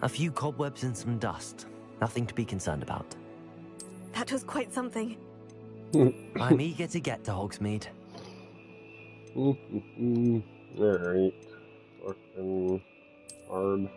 A few cobwebs and some dust. Nothing to be concerned about. That was quite something. I'm eager to get to Hogsmeade. Alright. Fucking hard.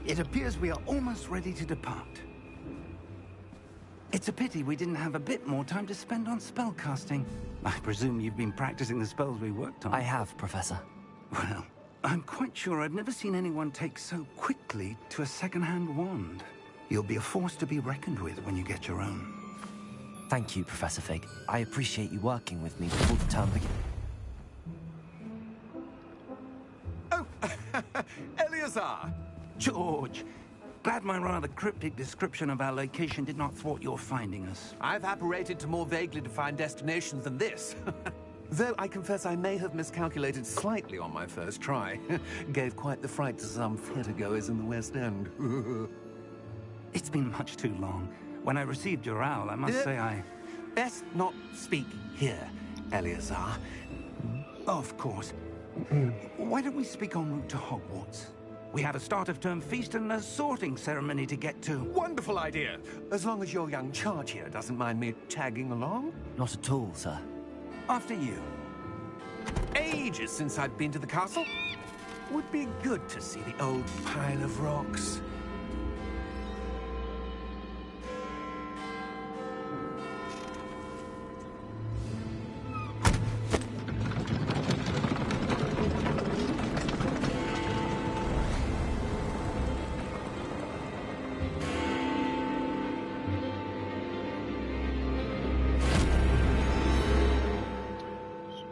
It appears we are almost ready to depart. It's a pity we didn't have a bit more time to spend on spellcasting. I presume you've been practicing the spells we worked on. I have, Professor. Well, I'm quite sure I've never seen anyone take so quickly to a second-hand wand. You'll be a force to be reckoned with when you get your own. Thank you, Professor Fig. I appreciate you working with me before the term begins. Oh, Eleazar! George, glad my rather cryptic description of our location did not thwart your finding us. I've apparated to more vaguely defined destinations than this. Though I confess I may have miscalculated slightly on my first try. Gave quite the fright to some theatergoers in the West End. It's been much too long. When I received your owl, I must say I... Best not speak here, Eleazar. Of course. Why don't we speak en route to Hogwarts? We have a start-of-term feast and a sorting ceremony to get to. Wonderful idea! As long as your young charge here doesn't mind me tagging along. Not at all, sir. After you. Ages since I've been to the castle. Would be good to see the old pile of rocks.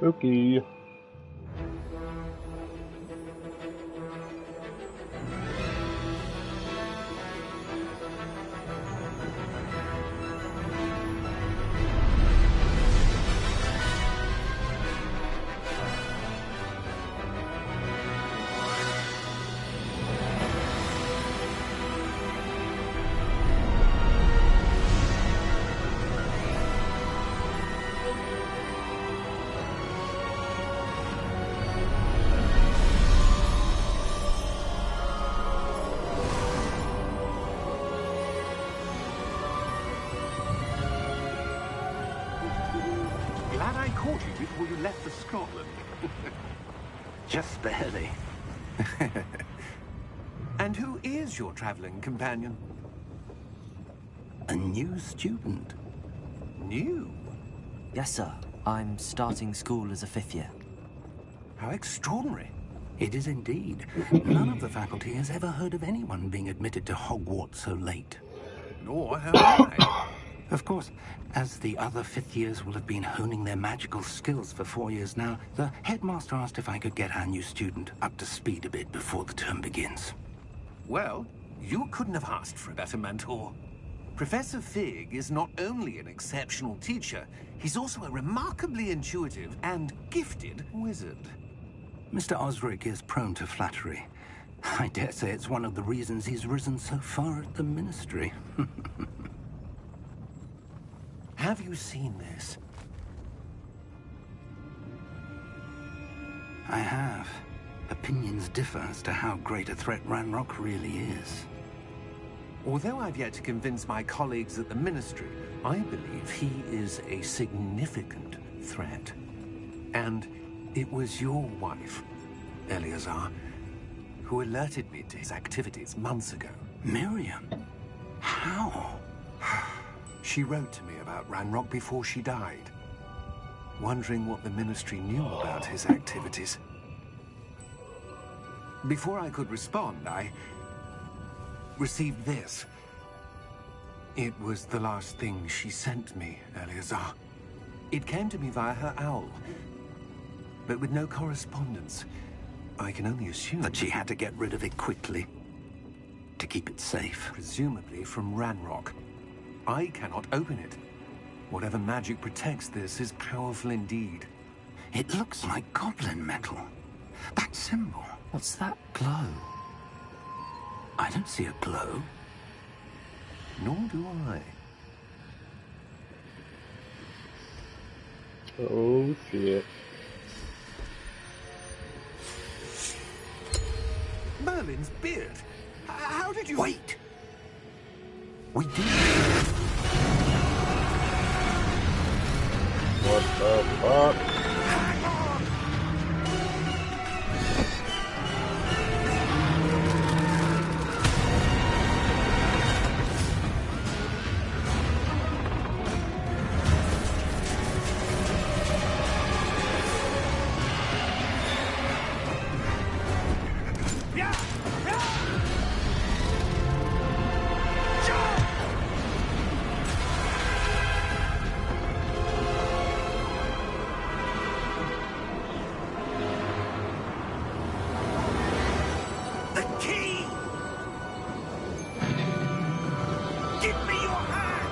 Spooky. Glad I caught you before you left for Scotland. Just barely. And who is your traveling companion? A new student. New? Yes, sir. I'm starting school as a 5th year. How extraordinary. It is indeed. None of the faculty has ever heard of anyone being admitted to Hogwarts so late. Nor have I. Of course, as the other 5th years will have been honing their magical skills for 4 years now, the headmaster asked if I could get our new student up to speed a bit before the term begins. Well, you couldn't have asked for a better mentor. Professor Fig is not only an exceptional teacher, he's also a remarkably intuitive and gifted wizard. Mr. Osric is prone to flattery. I dare say it's one of the reasons he's risen so far at the Ministry. Have you seen this? I have. Opinions differ as to how great a threat Ranrock really is. Although I've yet to convince my colleagues at the Ministry, I believe he is a significant threat. And it was your wife, Eleazar, who alerted me to his activities months ago. Miriam? How? She wrote to me about Ranrock before she died, wondering what the Ministry knew about his activities. Before I could respond, I received this. It was the last thing she sent me, Eleazar. It came to me via her owl, but with no correspondence. I can only assume That she had to get rid of it quickly to keep it safe. presumably from Ranrock. I cannot open it. Whatever magic protects this is powerful indeed. It looks like goblin metal. That symbol. What's that glow? I don't see a glow. Nor do I. Oh shit. Merlin's beard! How did you... Wait! We did. What the fuck? The key! Give me your hand!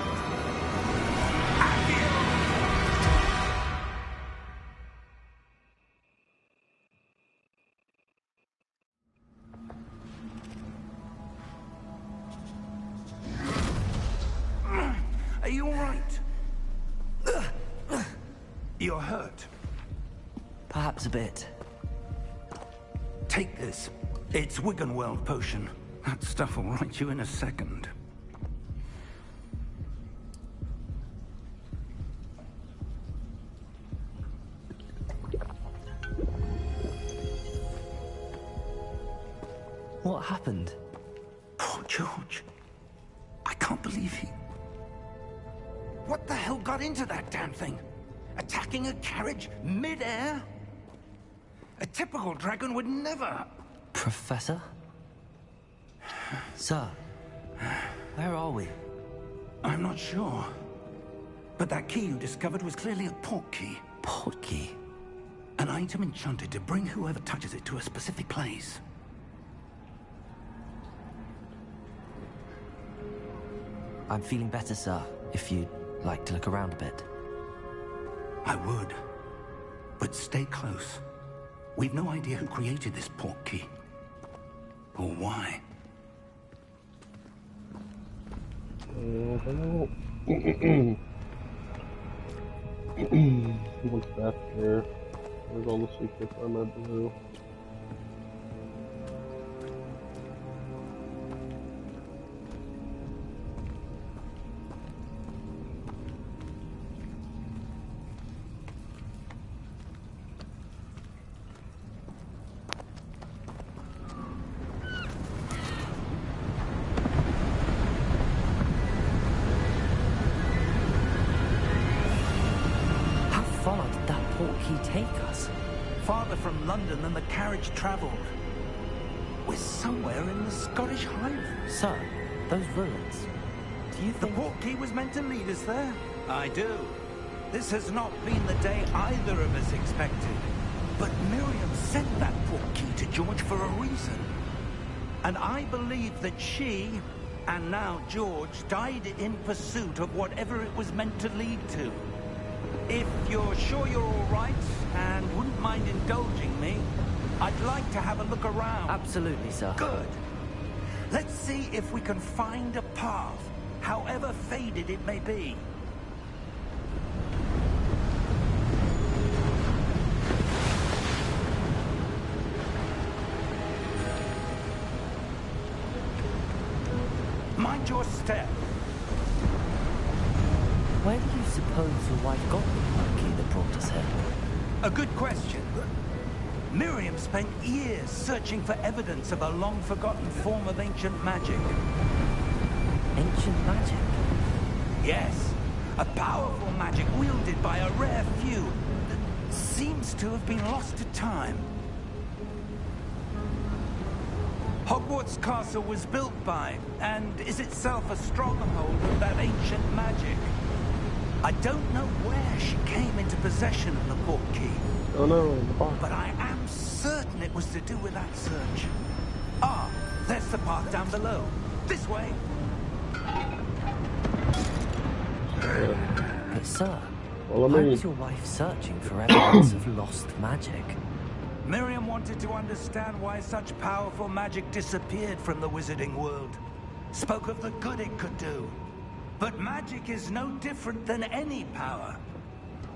Are you all right? You're hurt. Perhaps a bit. Take this. It's Wiggenweld potion. That stuff will right you in a second. What happened? Poor George. I can't believe he... What the hell got into that damn thing? Attacking a carriage mid-air? A typical dragon would never... Professor? Sir, where are we? I'm not sure. But that key you discovered was clearly a port key. Port key? An item enchanted to bring whoever touches it to a specific place. I'm feeling better, sir, if you'd like to look around a bit. I would. But stay close. We've no idea who created this port key. Or why. What's back there? Where's all the secrets on my blue? How far did that port key take us? Farther from London than the carriage travelled. We're somewhere in the Scottish Highlands. Sir, those ruins. Do you The think... port key was meant to lead us there? I do. This has not been the day either of us expected. But Miriam sent that port key to George for a reason. And I believe that she, and now George, died in pursuit of whatever it was meant to lead to. If you're sure you're all right, and wouldn't mind indulging me, I'd like to have a look around. Absolutely, sir. Good. Let's see if we can find a path, however faded it may be. Mind your step. Where do you suppose your wife got the monkey that brought us here? A good question. Miriam spent years searching for evidence of a long-forgotten form of ancient magic. Ancient magic? Yes, a powerful magic wielded by a rare few that seems to have been lost to time. Hogwarts Castle was built by, and is itself a stronghold of that ancient magic. I don't know where she came into possession of the portkey. Oh no, the box. But I am certain it was to do with that search. Ah, there's the path down below. This way. But sir, Well, why was your wife searching for evidence of lost magic? Miriam wanted to understand why such powerful magic disappeared from the wizarding world. Spoke of the good it could do. But magic is no different than any power.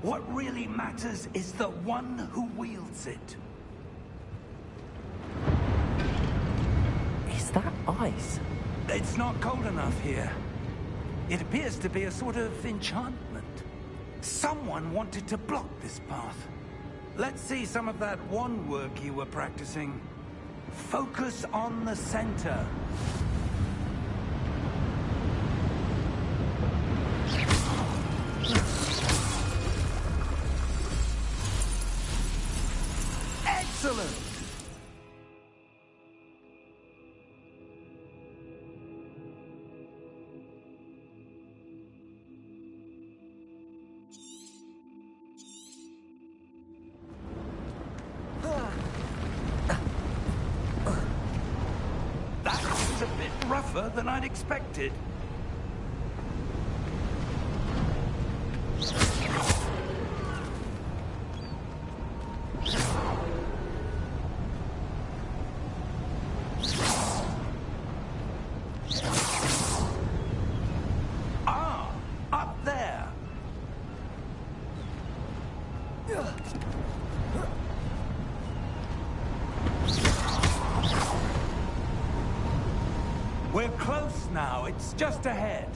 What really matters is the one who wields it. Is that ice? It's not cold enough here. It appears to be a sort of enchantment. Someone wanted to block this path. Let's see some of that wand work you were practicing. Focus on the center. Excellent! That was a bit rougher than I'd expected. Ah, up there. We're close now. It's just ahead.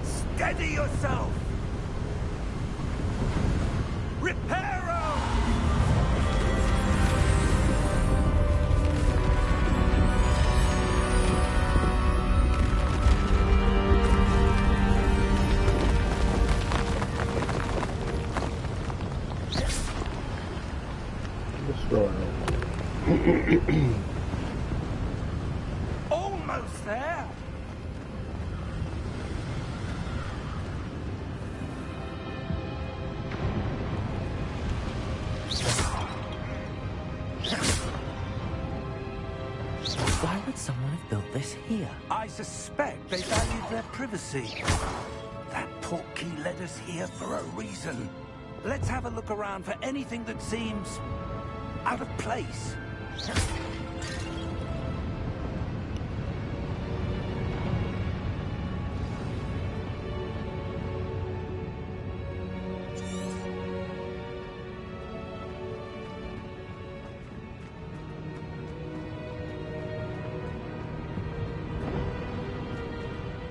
Steady yourself. Reparo! Destroy. Almost there. Why would someone have built this here? I suspect they valued their privacy. That portkey led us here for a reason. Let's have a look around for anything that seems out of place.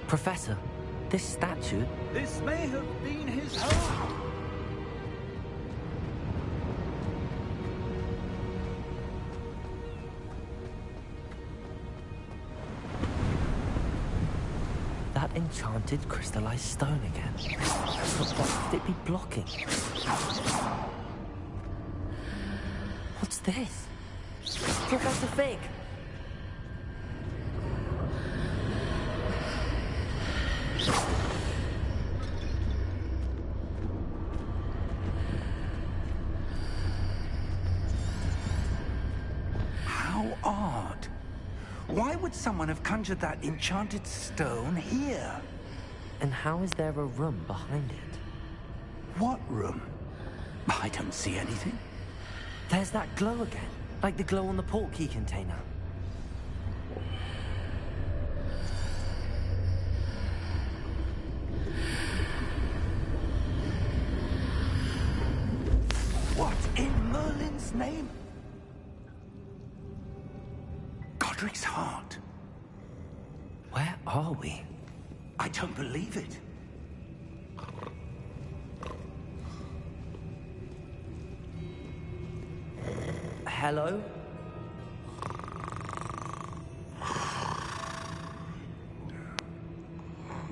Professor, this statue... This may have been his home. That enchanted crystallized stone again. But what could it be blocking? What's this? Professor Fig! How odd. Why would someone have conjured that enchanted stone here? And how is there a room behind it? What room? I don't see anything. There's that glow again, like the glow on the portkey container. last name? Godric's heart. Where are we? I don't believe it. Hello?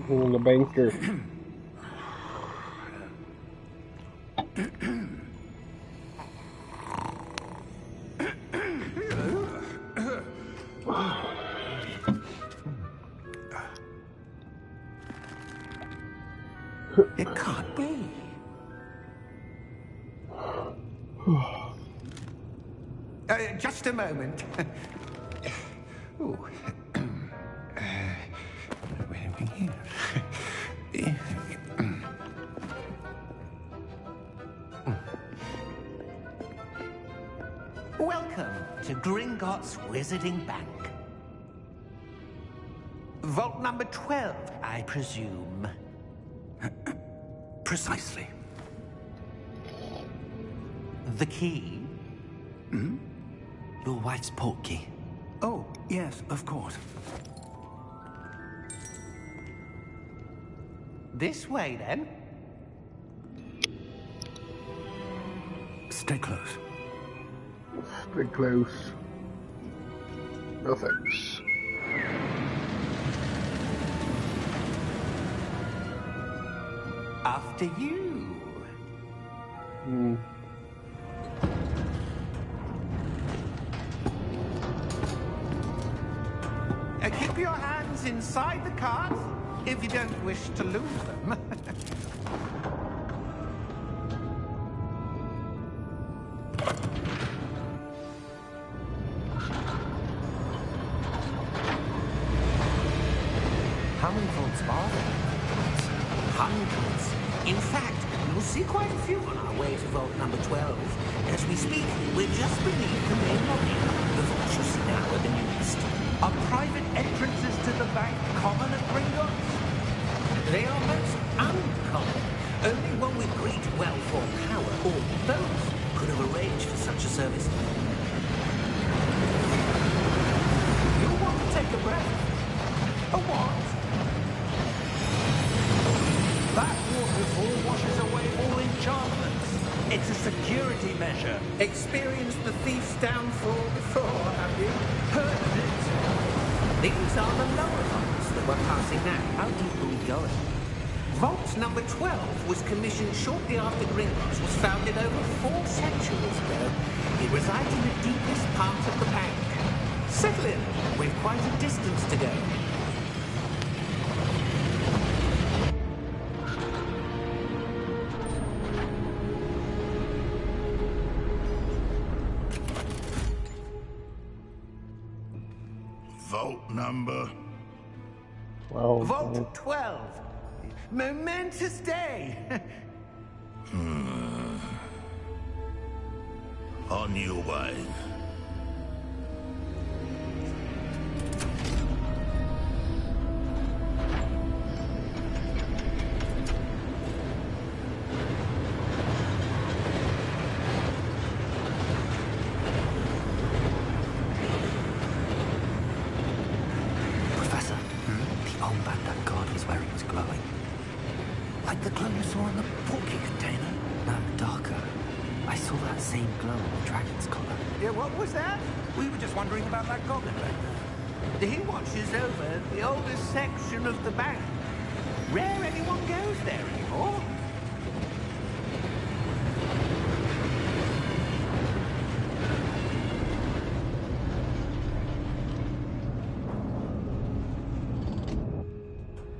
The banker. It can't be. Just a moment. Ooh. Where are we here? Welcome to Gringotts Wizarding Bank. Vault number 12, I presume. Precisely. The key? Hmm? Your wife's portkey. Oh, yes, of course. This way, then. Stay close. Stay close. No thanks. After you. Keep your hands inside the cart if you don't wish to lose them. How many vaults are there? Hundreds. In fact, you'll see quite a few on our way to vault number 12. As we speak, we're just beneath the main lobby. The vault you see now are the newest. Are private entrances to the bank common at Gringotts? They are most uncommon. Only one with great wealth or power, or both, could have arranged for such a service. You'll want to take a breath. A what? That waterfall washes away all enchantments. It's a security measure. Experienced the thief's downfall before, have you? Heard of it? These are the lower vaults that we're passing now. How deep are we going? Vault number 12 was commissioned shortly after Gringotts was founded over 4 centuries ago. It resides in the deepest part of the bank. Settle in. We've quite a distance to go. Vault number. Wow. Vault 12. Momentous day. On your way. Professor, the armband that guard was wearing was glowing. Like the glow you saw in the portkey container? No, darker. I saw that same glow on the dragon's collar. Yeah, what was that? We were just wondering about that goblin back there. He watches over the oldest section of the bank. Rare anyone goes there anymore.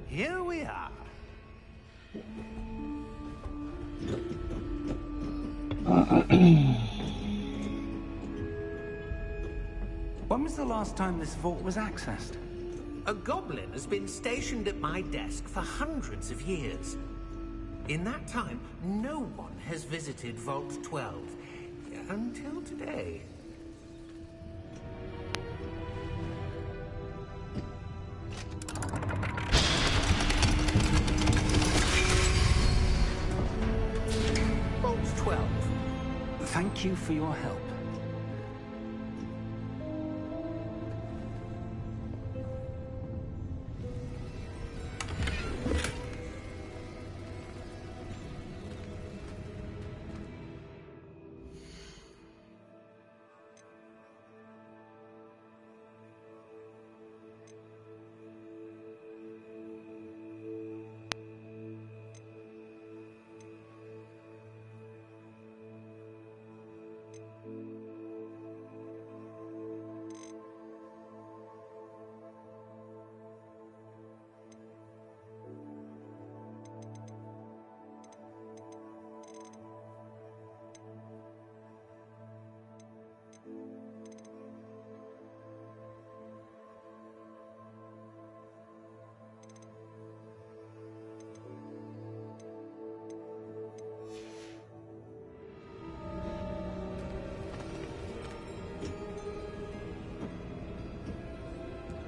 Here we are. When was the last time this vault was accessed? A goblin has been stationed at my desk for hundreds of years. In that time, no one has visited Vault 12. Until today. Vault 12. Thank you for your help.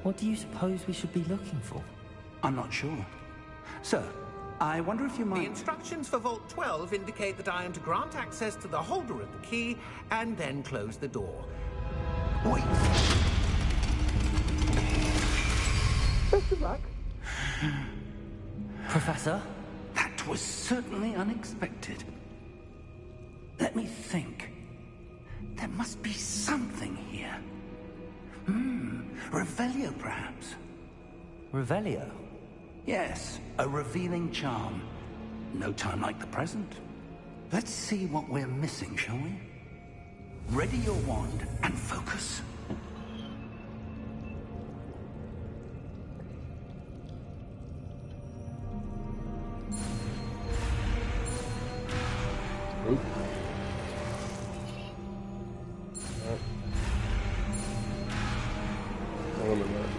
What do you suppose we should be looking for? I'm not sure. Sir, I wonder if you The might... instructions for Vault 12 indicate that I am to grant access to the holder of the key and then close the door. Wait! Best of luck. Professor? That was certainly unexpected. Let me think. There must be something here. Revelio, perhaps? Revelio? Yes, a revealing charm. No time like the present. Let's see what we're missing, shall we? Ready your wand and focus. Oop. Hold on a minute.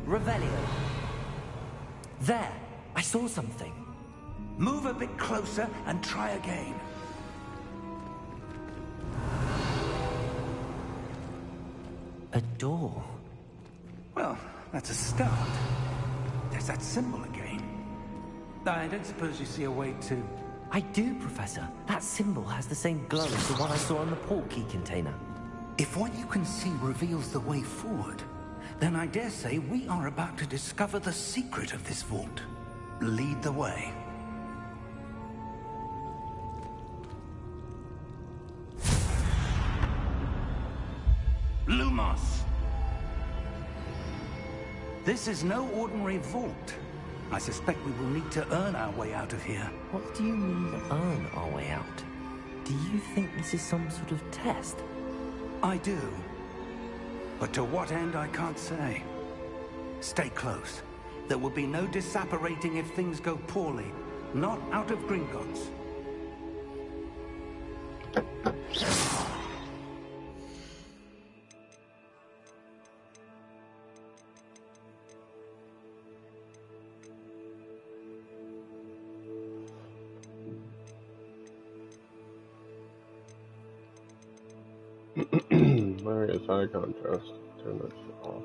Revelio. There! I saw something. Move a bit closer and try again. A door. Well, that's a start. There's that symbol again. I don't suppose you see a way to... I do, Professor. That symbol has the same glow as the one I saw on the port key container. If what you can see reveals the way forward, then I dare say we are about to discover the secret of this vault. Lead the way. Lumos! This is no ordinary vault. I suspect we will need to earn our way out of here. What do you mean, earn our way out? Do you think this is some sort of test? I do. But to what end, I can't say. Stay close. There will be no disapparating if things go poorly. Not out of Gringotts. Alright, high contrast. Turn that shit off.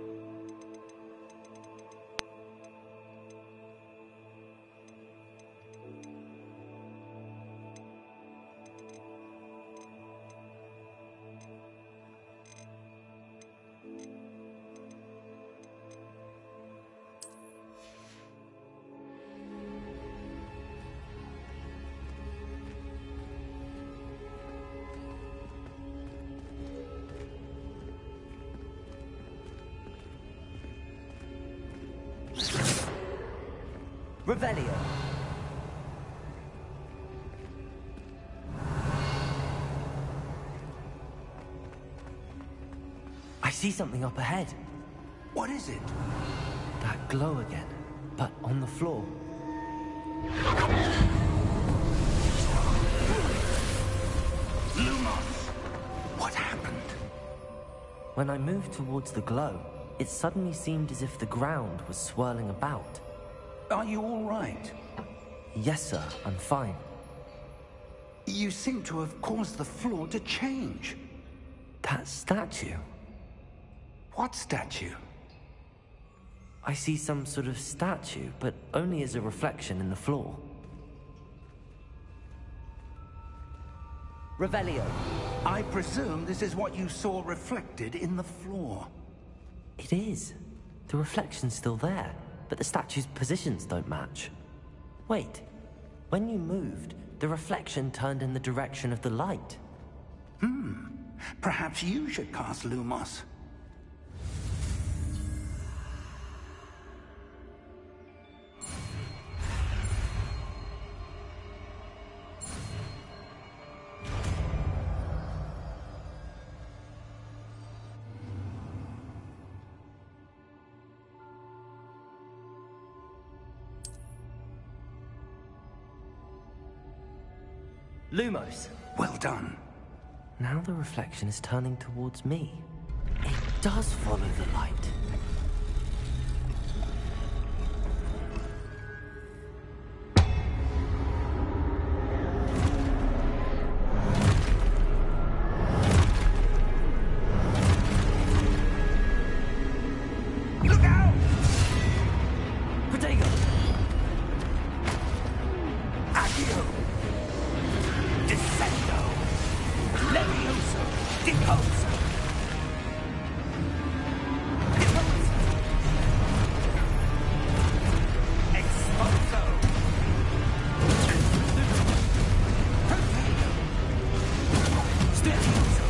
Revelio. I see something up ahead. What is it? That glow again, but on the floor. Lumos! What happened? When I moved towards the glow, it suddenly seemed as if the ground was swirling about. Are you all right? Yes, sir, I'm fine. You seem to have caused the floor to change. That statue? What statue? I see some sort of statue, but only as a reflection in the floor. Revelio. I presume this is what you saw reflected in the floor. It is. The reflection's still there, but the statue's positions don't match. Wait. When you moved, the reflection turned in the direction of the light. Perhaps you should cast Lumos. Lumos. Well done. Now the reflection is turning towards me. It does follow the light. Look out! Protego! Accio! Descendo! Levioso! Deposo! Deposo! Exposo! Protego! Studioso!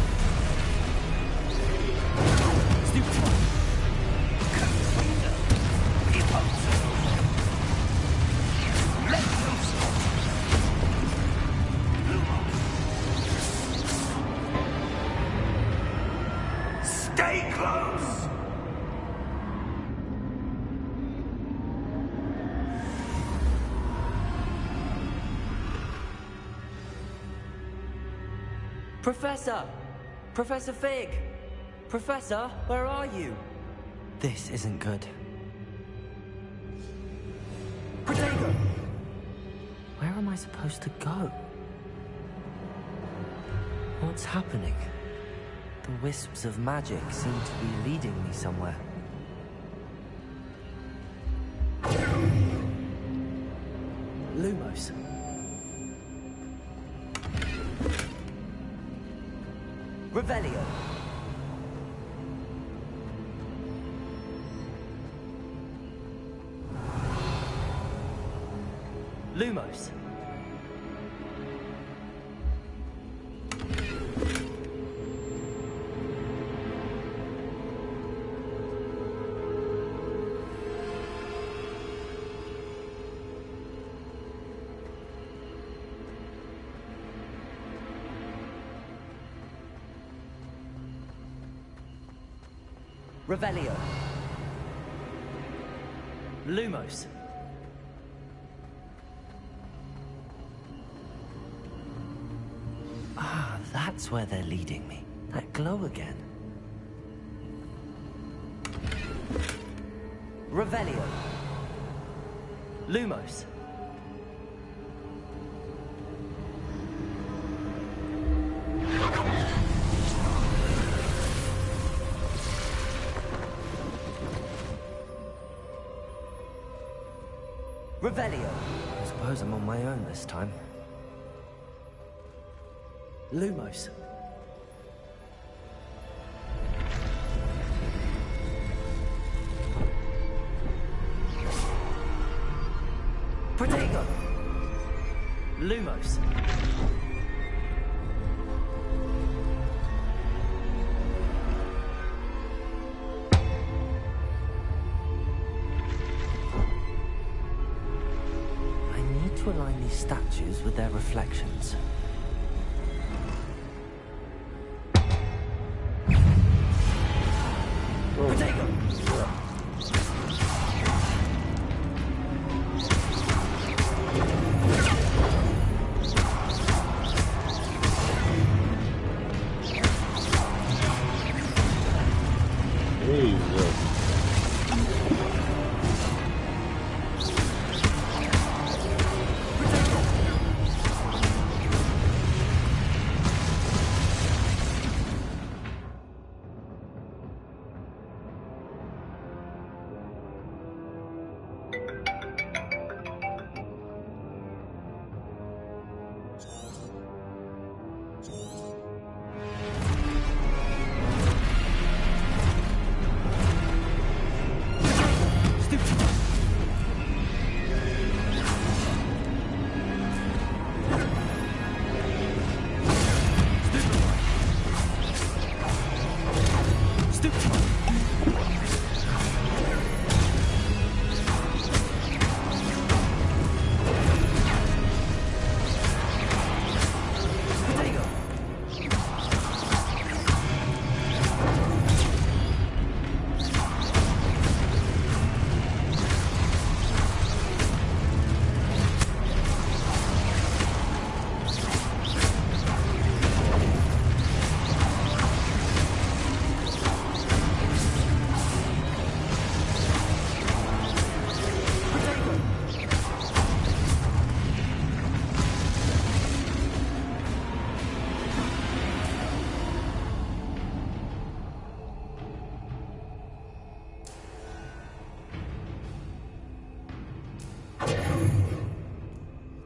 Studio! Consuelo! Deposo! Levioso! Stay close! Professor! Professor Fig! Professor, where are you? This isn't good. Protego! Where am I supposed to go? What's happening? The wisps of magic seem to be leading me somewhere. Lumos. Revelio. Lumos. Revelio. Lumos. Ah, that's where they're leading me. That glow again. Revelio. Lumos. Revelio. I suppose I'm on my own this time. Lumos. Protego. Lumos. To align these statues with their reflections. Protego!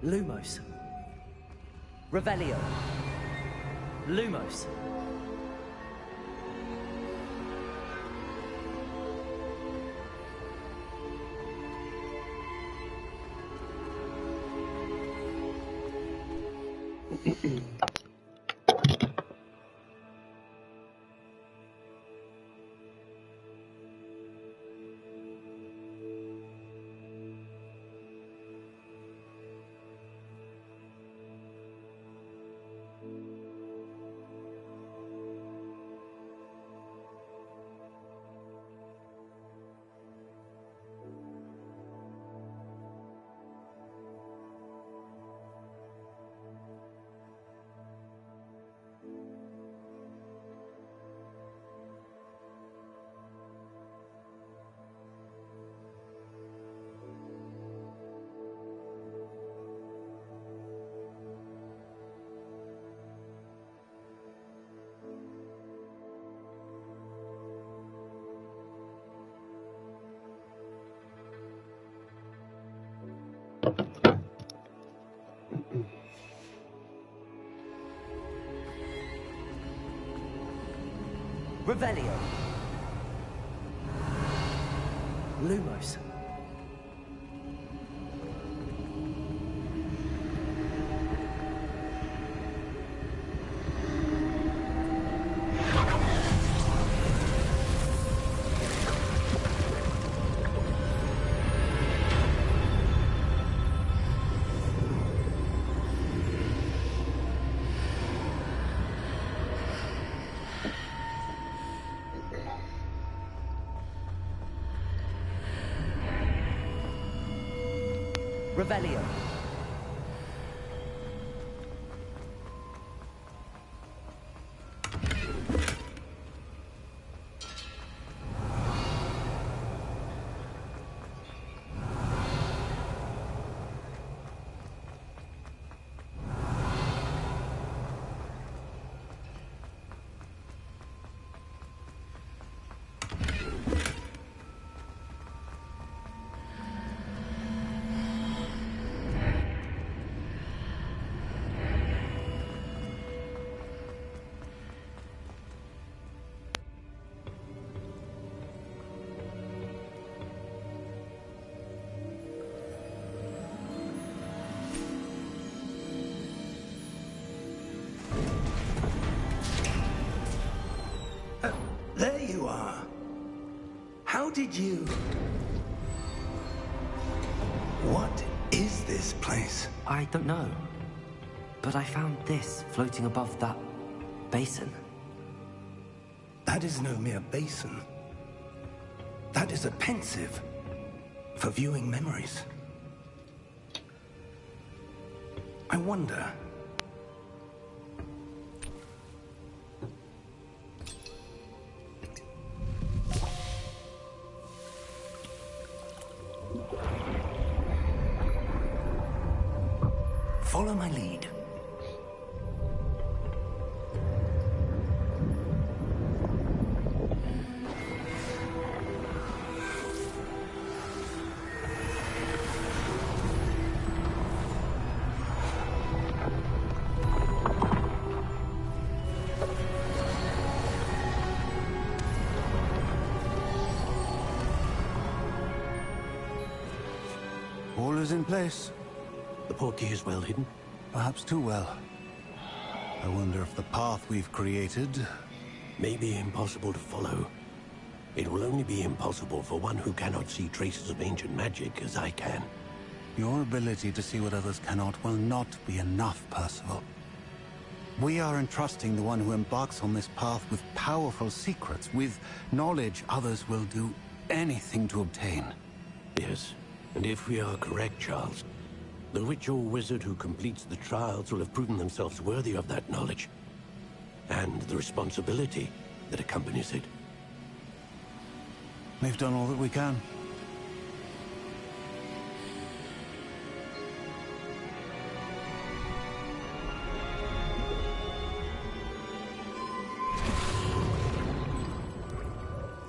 Lumos. Revelio. Lumos. Revelio. Lumos. Revelio. There you are. How did you... What is this place? I don't know. But I found this floating above that basin. That is no mere basin. That is a pensive for viewing memories. I wonder... Follow my lead. is in place. The portkey is well hidden? Perhaps too well. I wonder if the path we've created... may be impossible to follow. It will only be impossible for one who cannot see traces of ancient magic as I can. Your ability to see what others cannot will not be enough, Percival. We are entrusting the one who embarks on this path with powerful secrets, with knowledge others will do anything to obtain. Yes, and if we are correct, Charles, the witch or wizard who completes the trials will have proven themselves worthy of that knowledge, and the responsibility that accompanies it. We've done all that we can.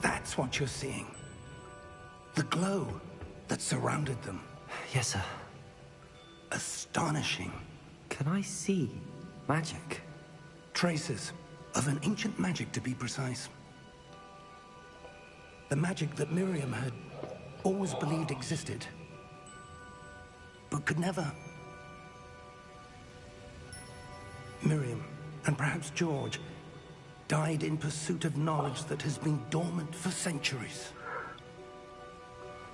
That's what you're seeing. The glow that surrounded them. Yes, sir. Astonishing. Can I see magic? Traces of an ancient magic, to be precise. The magic that Miriam had always believed existed, but could never. Miriam, and perhaps George, died in pursuit of knowledge that has been dormant for centuries.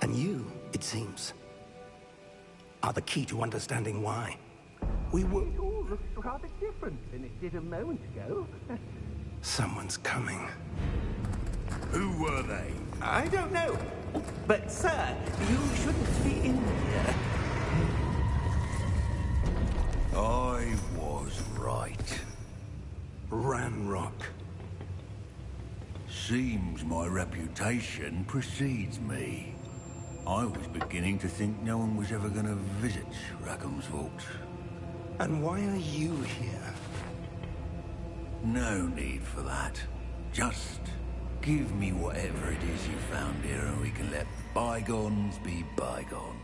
And you, it seems, are the key to understanding why. We were... It all looks rather different than it did a moment ago. Someone's coming. Who were they? I don't know. But, sir, you shouldn't be in here. I was right. Ranrock. Seems my reputation precedes me. I was beginning to think no one was ever going to visit Rackham's vault. And why are you here? No need for that. Just give me whatever it is you found here and we can let bygones be bygones.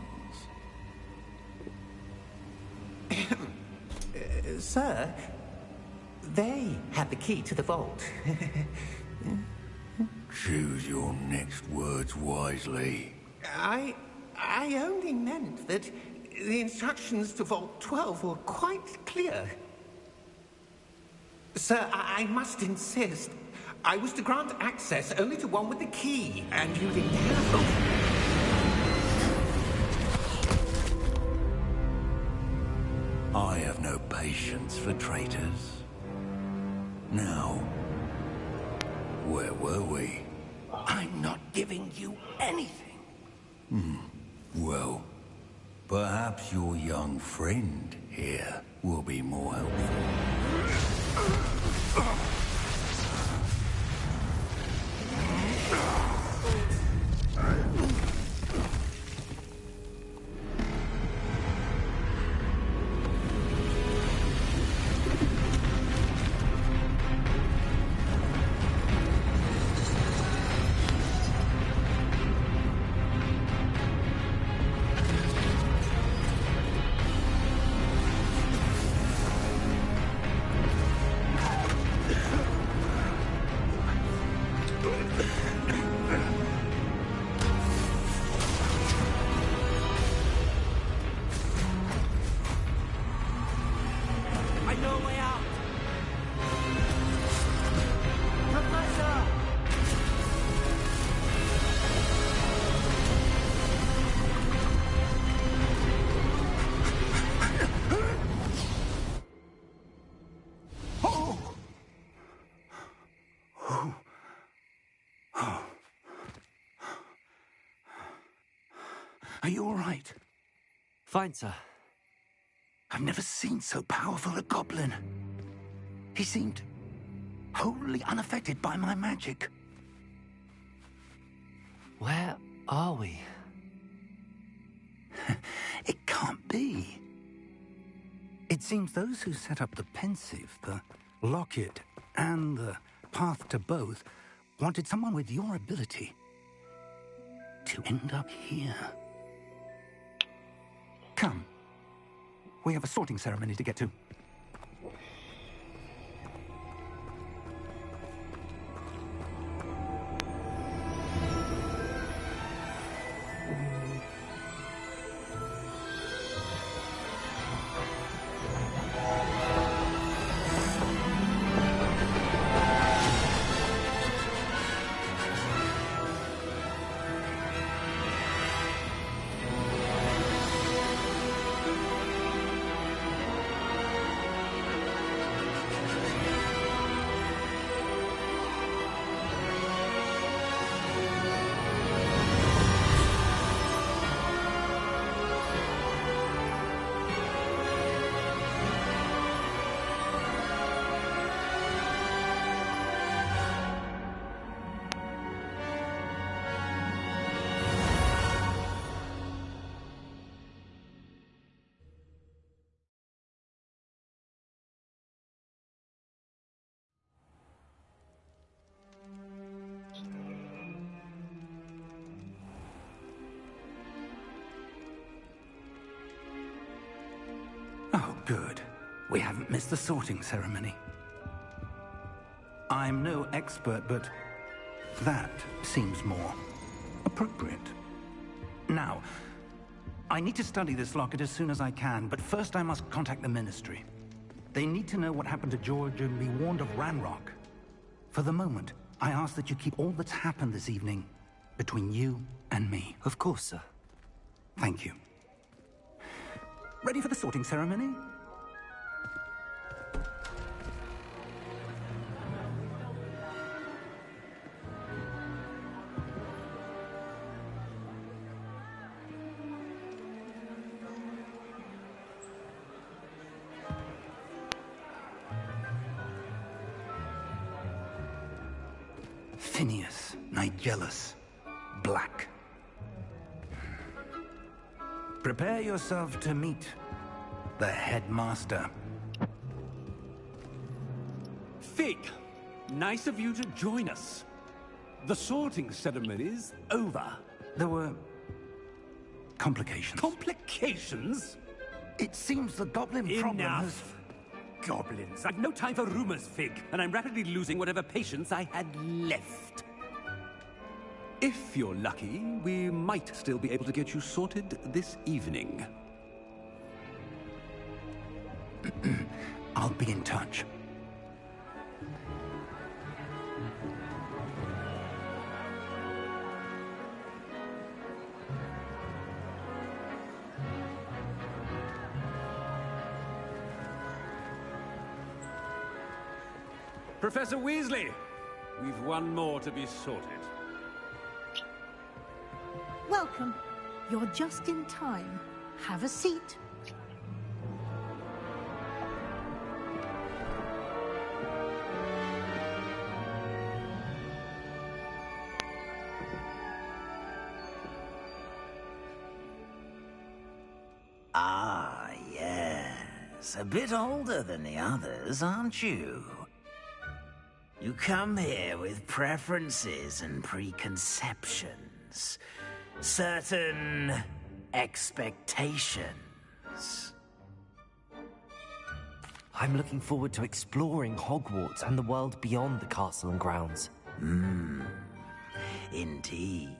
Sir, they had the key to the vault. Choose your next words wisely. I only meant that the instructions to Vault 12 were quite clear. Sir, I must insist. I was to grant access only to one with the key, and you didn't have it. I have no patience for traitors. Now, where were we? I'm not giving you anything. Well, perhaps your young friend here will be more helpful. Are you all right? Fine, sir. I've never seen so powerful a goblin. He seemed wholly unaffected by my magic. Where are we? It can't be. It seems those who set up the pensive, the locket, and the path to both wanted someone with your ability to end up here. Come. We have a sorting ceremony to get to. Good. We haven't missed the sorting ceremony. I'm no expert, but that seems more appropriate. Now, I need to study this locket as soon as I can, but first I must contact the Ministry. They need to know what happened to George and be warned of Ranrock. For the moment, I ask that you keep all that's happened this evening between you and me. Of course, sir. Thank you. Ready for the sorting ceremony? Phineas, Nigellus, Black. Prepare yourself to meet the headmaster. Fig, nice of you to join us. The sorting ceremony's over. There were complications. Complications? It seems the goblin problem has... Enough! Goblins. I've no time for rumors, Fig, and I'm rapidly losing whatever patience I had left. If you're lucky, we might still be able to get you sorted this evening. I'll be in touch. Professor Weasley, we've one more to be sorted. Welcome. You're just in time. Have a seat. Ah, yes. A bit older than the others, aren't you? You come here with preferences and preconceptions. Certain expectations. I'm looking forward to exploring Hogwarts and the world beyond the castle and grounds. Indeed.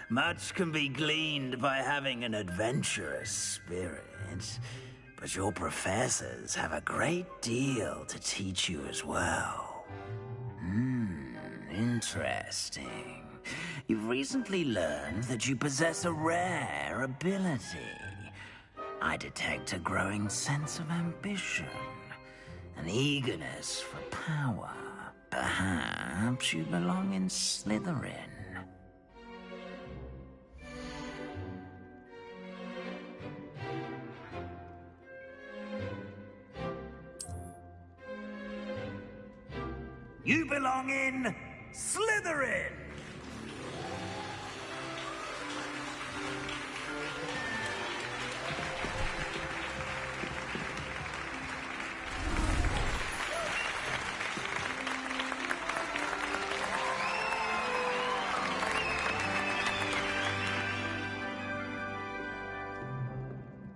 Much can be gleaned by having an adventurous spirit, but your professors have a great deal to teach you as well. Interesting. You've recently learned that you possess a rare ability. I detect a growing sense of ambition, an eagerness for power. Perhaps you belong in Slytherin. You belong in Slytherin!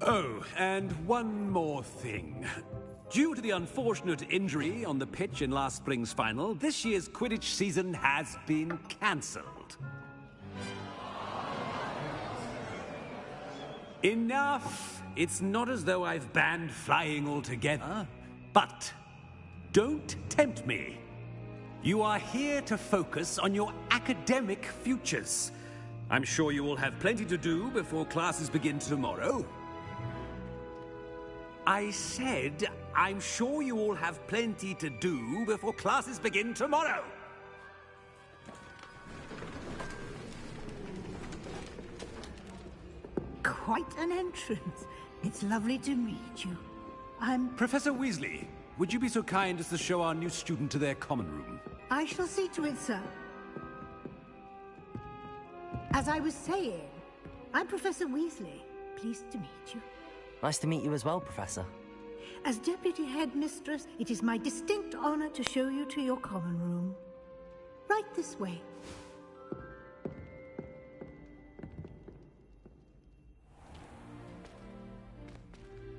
Oh, and one more thing. Due to the unfortunate injury on the pitch in last spring's final, this year's Quidditch season has been cancelled. Enough! It's not as though I've banned flying altogether, but don't tempt me. You are here to focus on your academic futures. I'm sure you will have plenty to do before classes begin tomorrow. I said, I'm sure you all have plenty to do before classes begin tomorrow. Quite an entrance. It's lovely to meet you. Professor Weasley, would you be so kind as to show our new student to their common room? I shall see to it, sir. As I was saying, I'm Professor Weasley. Pleased to meet you. Nice to meet you as well, Professor. As Deputy Headmistress, it is my distinct honor to show you to your common room. Right this way.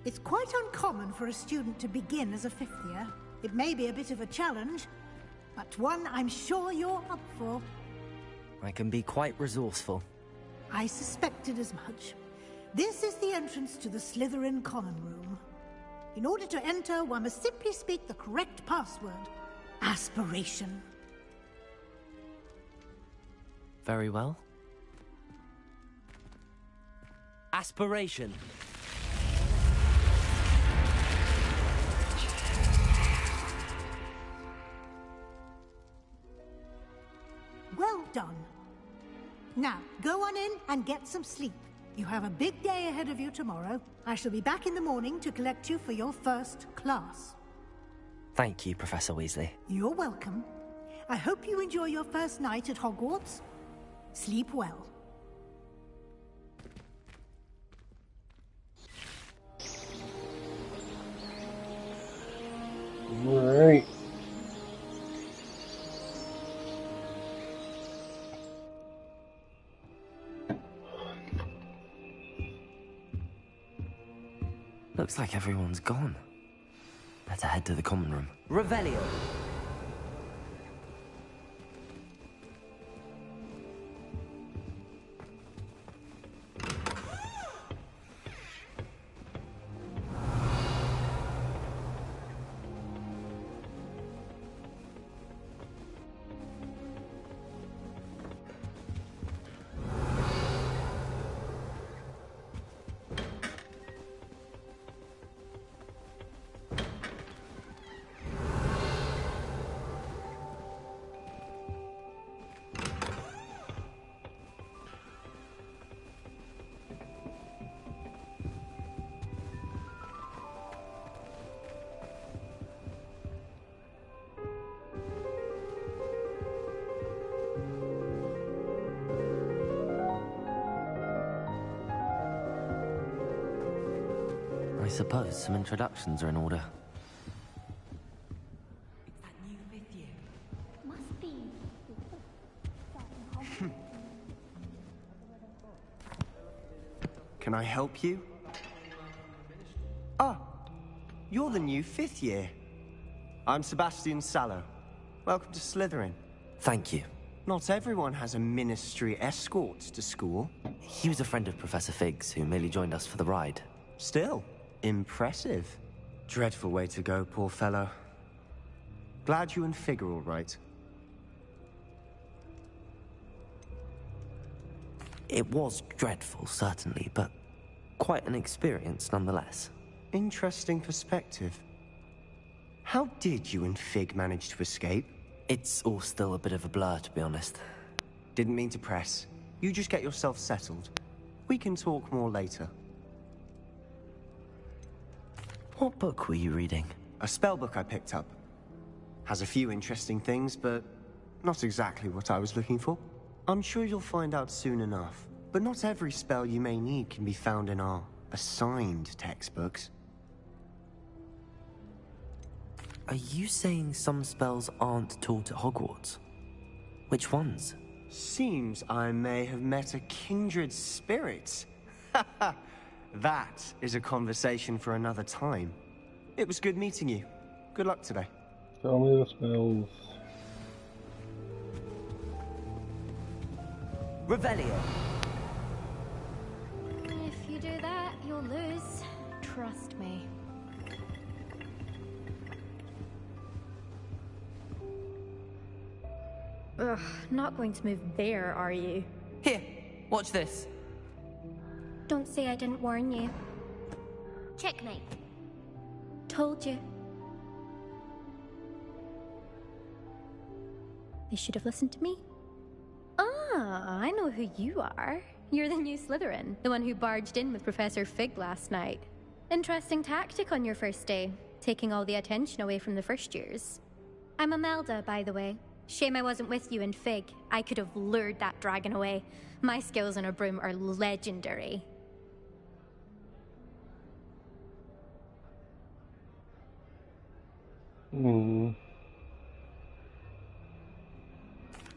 It's quite uncommon for a student to begin as a fifth year. It may be a bit of a challenge, but one I'm sure you're up for. I can be quite resourceful. I suspected as much. This is the entrance to the Slytherin Common Room. In order to enter, one must simply speak the correct password. Aspiration. Very well. Aspiration. Well done. Now, go on in and get some sleep. You have a big day ahead of you tomorrow. I shall be back in the morning to collect you for your first class. Thank you, Professor Weasley. You're welcome. I hope you enjoy your first night at Hogwarts. Sleep well. Alright. Looks like everyone's gone. Better head to the common room. Revelio! I suppose some introductions are in order. Must be. Can I help you? Ah, you're the new fifth year. I'm Sebastian Sallow. Welcome to Slytherin. Thank you. Not everyone has a ministry escort to school. He was a friend of Professor Fig's who merely joined us for the ride. Still, impressive. Dreadful way to go, poor fellow. Glad you and Fig are all right. It was dreadful, certainly, but quite an experience nonetheless. Interesting perspective. How did you and Fig manage to escape? It's all still a bit of a blur, to be honest. Didn't mean to press. You just get yourself settled. We can talk more later. What book were you reading? A spell book I picked up. Has a few interesting things, but not exactly what I was looking for. I'm sure you'll find out soon enough. But not every spell you may need can be found in our assigned textbooks. Are you saying some spells aren't taught at Hogwarts? Which ones? Seems I may have met a kindred spirit. That is a conversation for another time. It was good meeting you. Good luck today. Tell me the spells. Revelio. If you do that, you'll lose. Trust me. Ugh, not going to move there, are you? Here, watch this. Don't say I didn't warn you. Checkmate. Told you. They should have listened to me. Ah, I know who you are. You're the new Slytherin, the one who barged in with Professor Fig last night. Interesting tactic on your first day, taking all the attention away from the first years. I'm Imelda, by the way. Shame I wasn't with you in Fig. I could have lured that dragon away. My skills on a broom are legendary.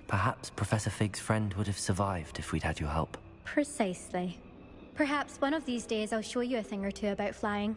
Perhaps Professor Fig's friend would have survived if we'd had your help. Precisely. Perhaps one of these days I'll show you a thing or two about flying.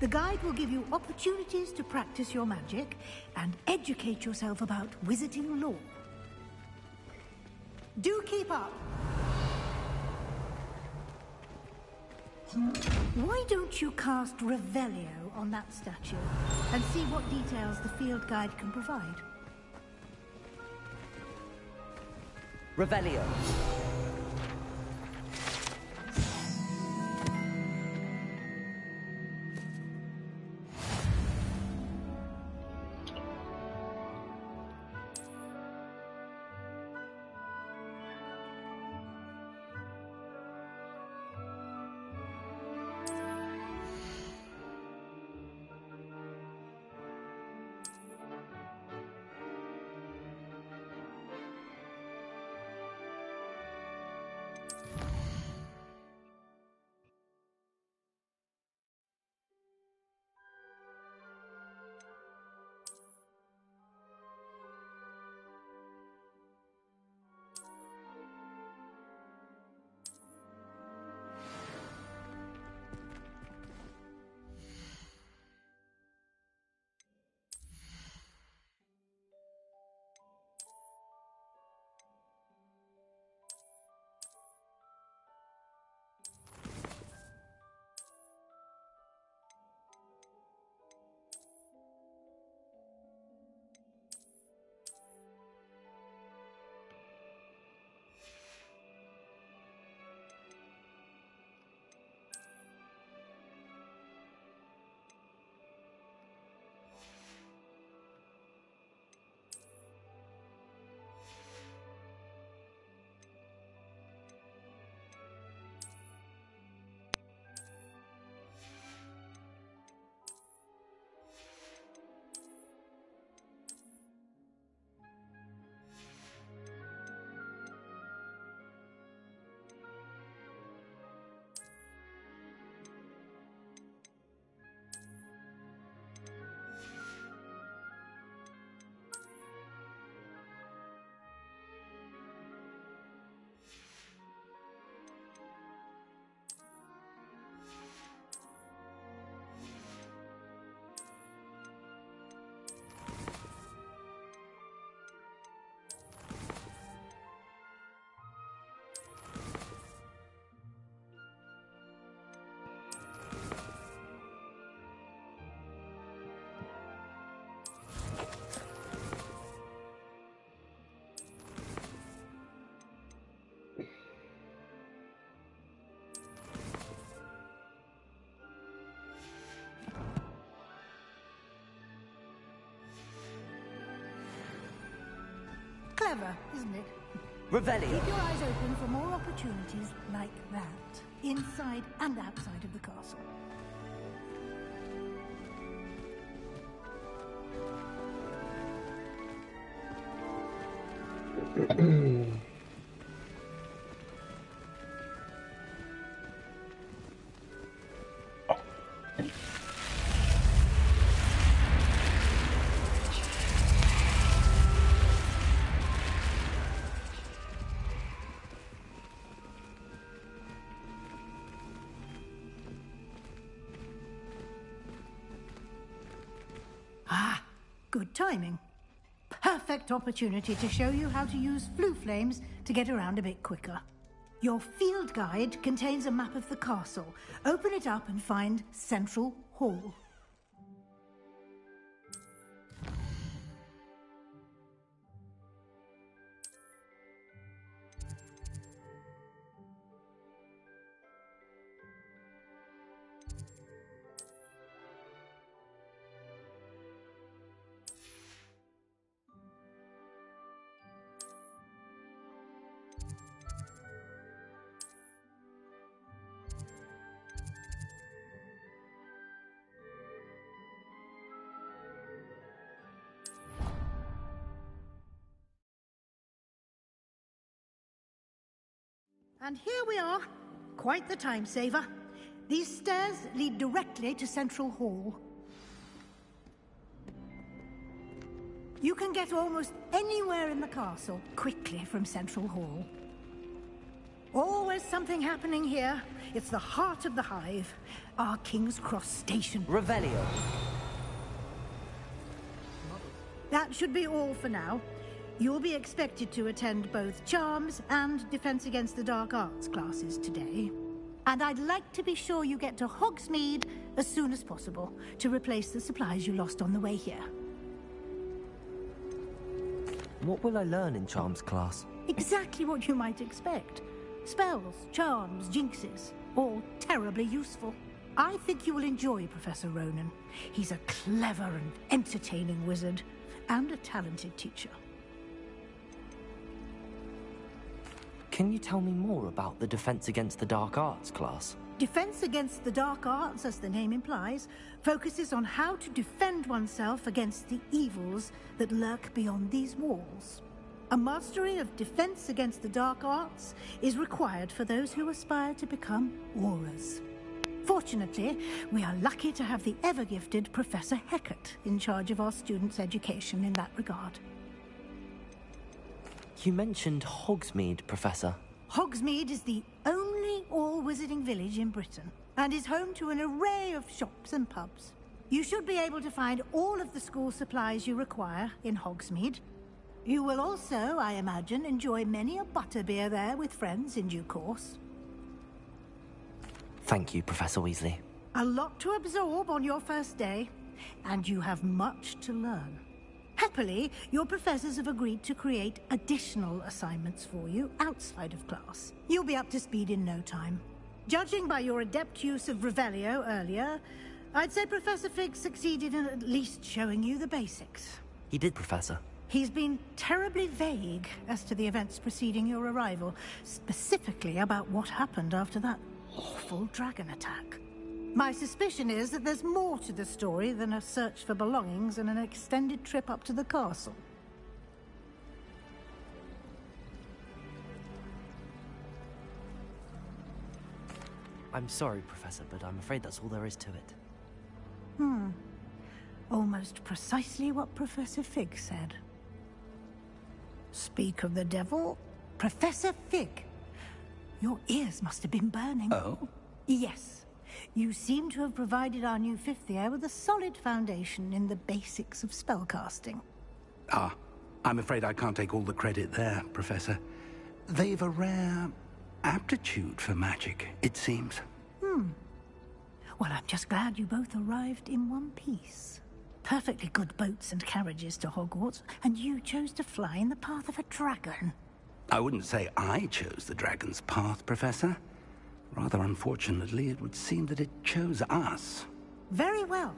The guide will give you opportunities to practice your magic and educate yourself about wizarding lore. Do keep up! Why don't you cast Revelio on that statue and see what details the field guide can provide? Revelio. Clever, isn't it? Revelio. Keep your eyes open for more opportunities like that, inside and outside of the castle. Ah, good timing. Perfect opportunity to show you how to use flue flames to get around a bit quicker. Your field guide contains a map of the castle. Open it up and find Central Hall. And here we are. Quite the time saver. These stairs lead directly to Central Hall. You can get almost anywhere in the castle quickly from Central Hall. Always something happening here. It's the heart of the hive. Our King's Cross Station. Revelio. That should be all for now. You'll be expected to attend both Charms and Defense Against the Dark Arts classes today. And I'd like to be sure you get to Hogsmeade as soon as possible to replace the supplies you lost on the way here. What will I learn in Charms class? Exactly what you might expect. Spells, charms, jinxes, all terribly useful. I think you will enjoy Professor Ronan. He's a clever and entertaining wizard, and a talented teacher. Can you tell me more about the Defense Against the Dark Arts class? Defense Against the Dark Arts, as the name implies, focuses on how to defend oneself against the evils that lurk beyond these walls. A mastery of Defense Against the Dark Arts is required for those who aspire to become Aurors. Fortunately, we are lucky to have the ever-gifted Professor Hecat in charge of our students' education in that regard. You mentioned Hogsmeade, Professor. Hogsmeade is the only all-wizarding village in Britain, and is home to an array of shops and pubs. You should be able to find all of the school supplies you require in Hogsmeade. You will also, I imagine, enjoy many a butterbeer there with friends in due course. Thank you, Professor Weasley. A lot to absorb on your first day, and you have much to learn. Happily, your professors have agreed to create additional assignments for you outside of class. You'll be up to speed in no time. Judging by your adept use of Revelio earlier, I'd say Professor Fig succeeded in at least showing you the basics. He did, Professor. He's been terribly vague as to the events preceding your arrival, specifically about what happened after that awful dragon attack. My suspicion is that there's more to the story than a search for belongings and an extended trip up to the castle. I'm sorry, Professor, but I'm afraid that's all there is to it. Almost precisely what Professor Fig said. Speak of the devil, Professor Fig. Your ears must have been burning. Oh? Yes. You seem to have provided our new fifth year with a solid foundation in the basics of spellcasting. Ah, I'm afraid I can't take all the credit there, Professor. They've a rare aptitude for magic, it seems. Well, I'm just glad you both arrived in one piece. Perfectly good boats and carriages to Hogwarts, and you chose to fly in the path of a dragon. I wouldn't say I chose the dragon's path, Professor. Rather unfortunately, it would seem that it chose us. Very well.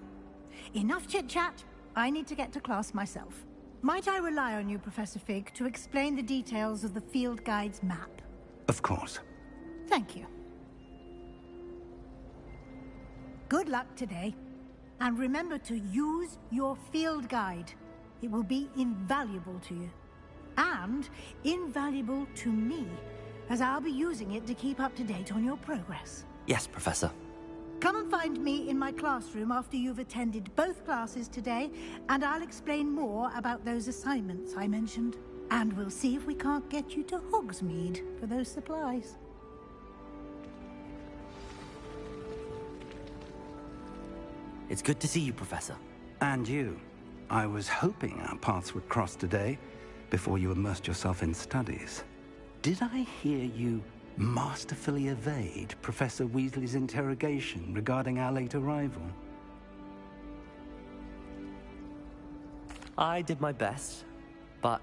Enough chit-chat. I need to get to class myself. Might I rely on you, Professor Fig, to explain the details of the field guide's map? Of course. Thank you. Good luck today. And remember to use your field guide. It will be invaluable to you. And invaluable to me, as I'll be using it to keep up to date on your progress. Yes, Professor. Come and find me in my classroom after you've attended both classes today, and I'll explain more about those assignments I mentioned. And we'll see if we can't get you to Hogsmeade for those supplies. It's good to see you, Professor. And you. I was hoping our paths would cross today, before you immersed yourself in studies. Did I hear you masterfully evade Professor Weasley's interrogation regarding our late arrival? I did my best, but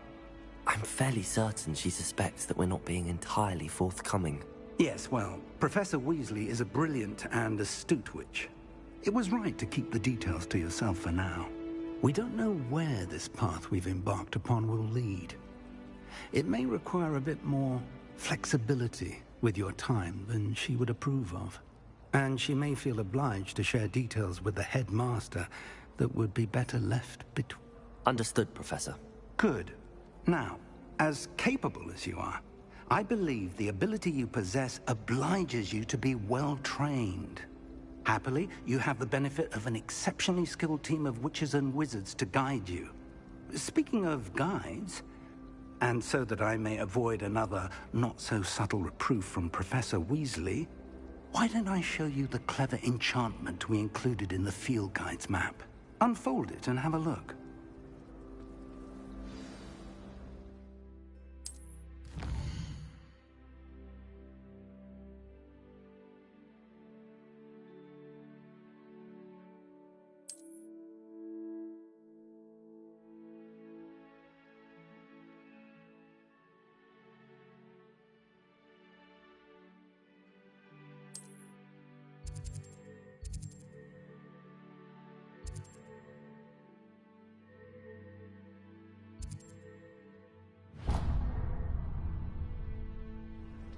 I'm fairly certain she suspects that we're not being entirely forthcoming. Yes, well, Professor Weasley is a brilliant and astute witch. It was right to keep the details to yourself for now. We don't know where this path we've embarked upon will lead. It may require a bit more flexibility with your time than she would approve of. And she may feel obliged to share details with the headmaster that would be better left between... Understood, Professor. Good. Now, as capable as you are, I believe the ability you possess obliges you to be well trained. Happily, you have the benefit of an exceptionally skilled team of witches and wizards to guide you. Speaking of guides, And so that I may avoid another not-so-subtle reproof from Professor Weasley, why don't I show you the clever enchantment we included in the field guide's map? Unfold it and have a look.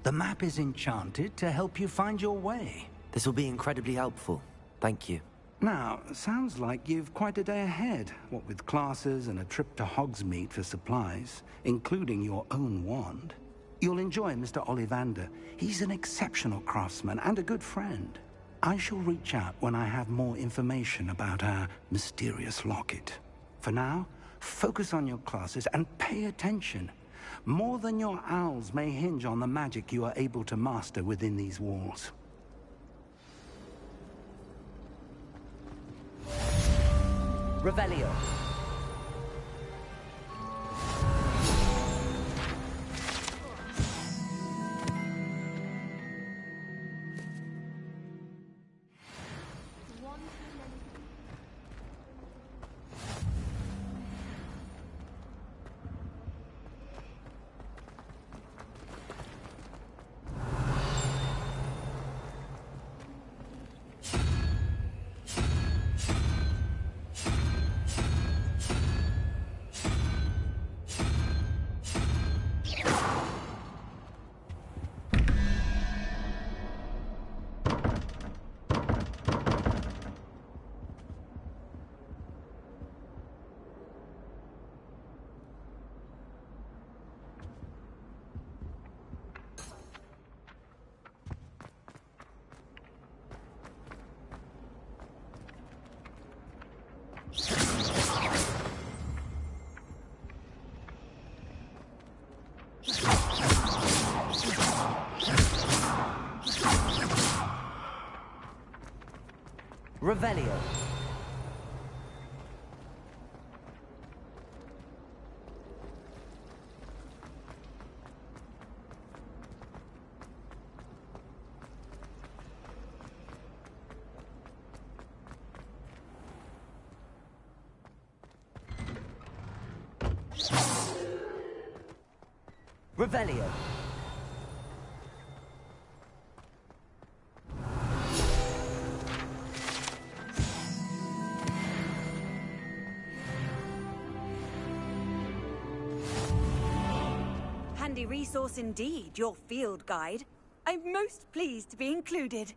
The map is enchanted to help you find your way. This will be incredibly helpful. Thank you. Now, sounds like you've quite a day ahead, what with classes and a trip to Hogsmeade for supplies, including your own wand. You'll enjoy Mr. Ollivander. He's an exceptional craftsman and a good friend. I shall reach out when I have more information about our mysterious locket. For now, focus on your classes and pay attention. More than your owls may hinge on the magic you are able to master within these walls. Revelio. Revelio. Revelio. Handy resource indeed, your field guide. I'm most pleased to be included.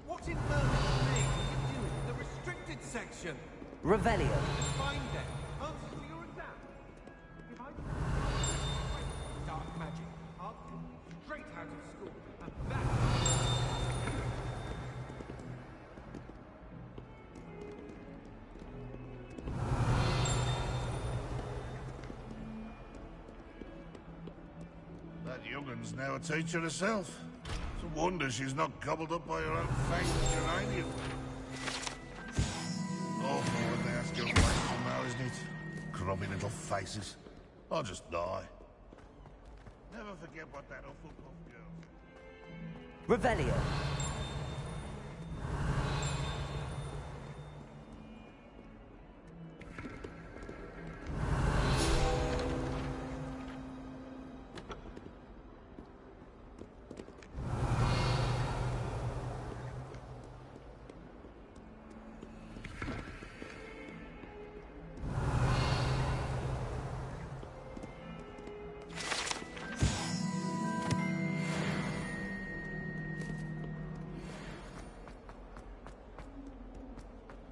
What in Merlin's name are you doing in the restricted section? Revelio. Find them. Answers to your exam. If I dark magic, up, straight out of school, and that. That young'un's now a teacher herself. It's a wonder she's not gobbled up by her own fanged geranium. Awful when they ask your question now, isn't it? Grubby little faces. I'll just die. Never forget what that Hufflepuff girl said. Revelio.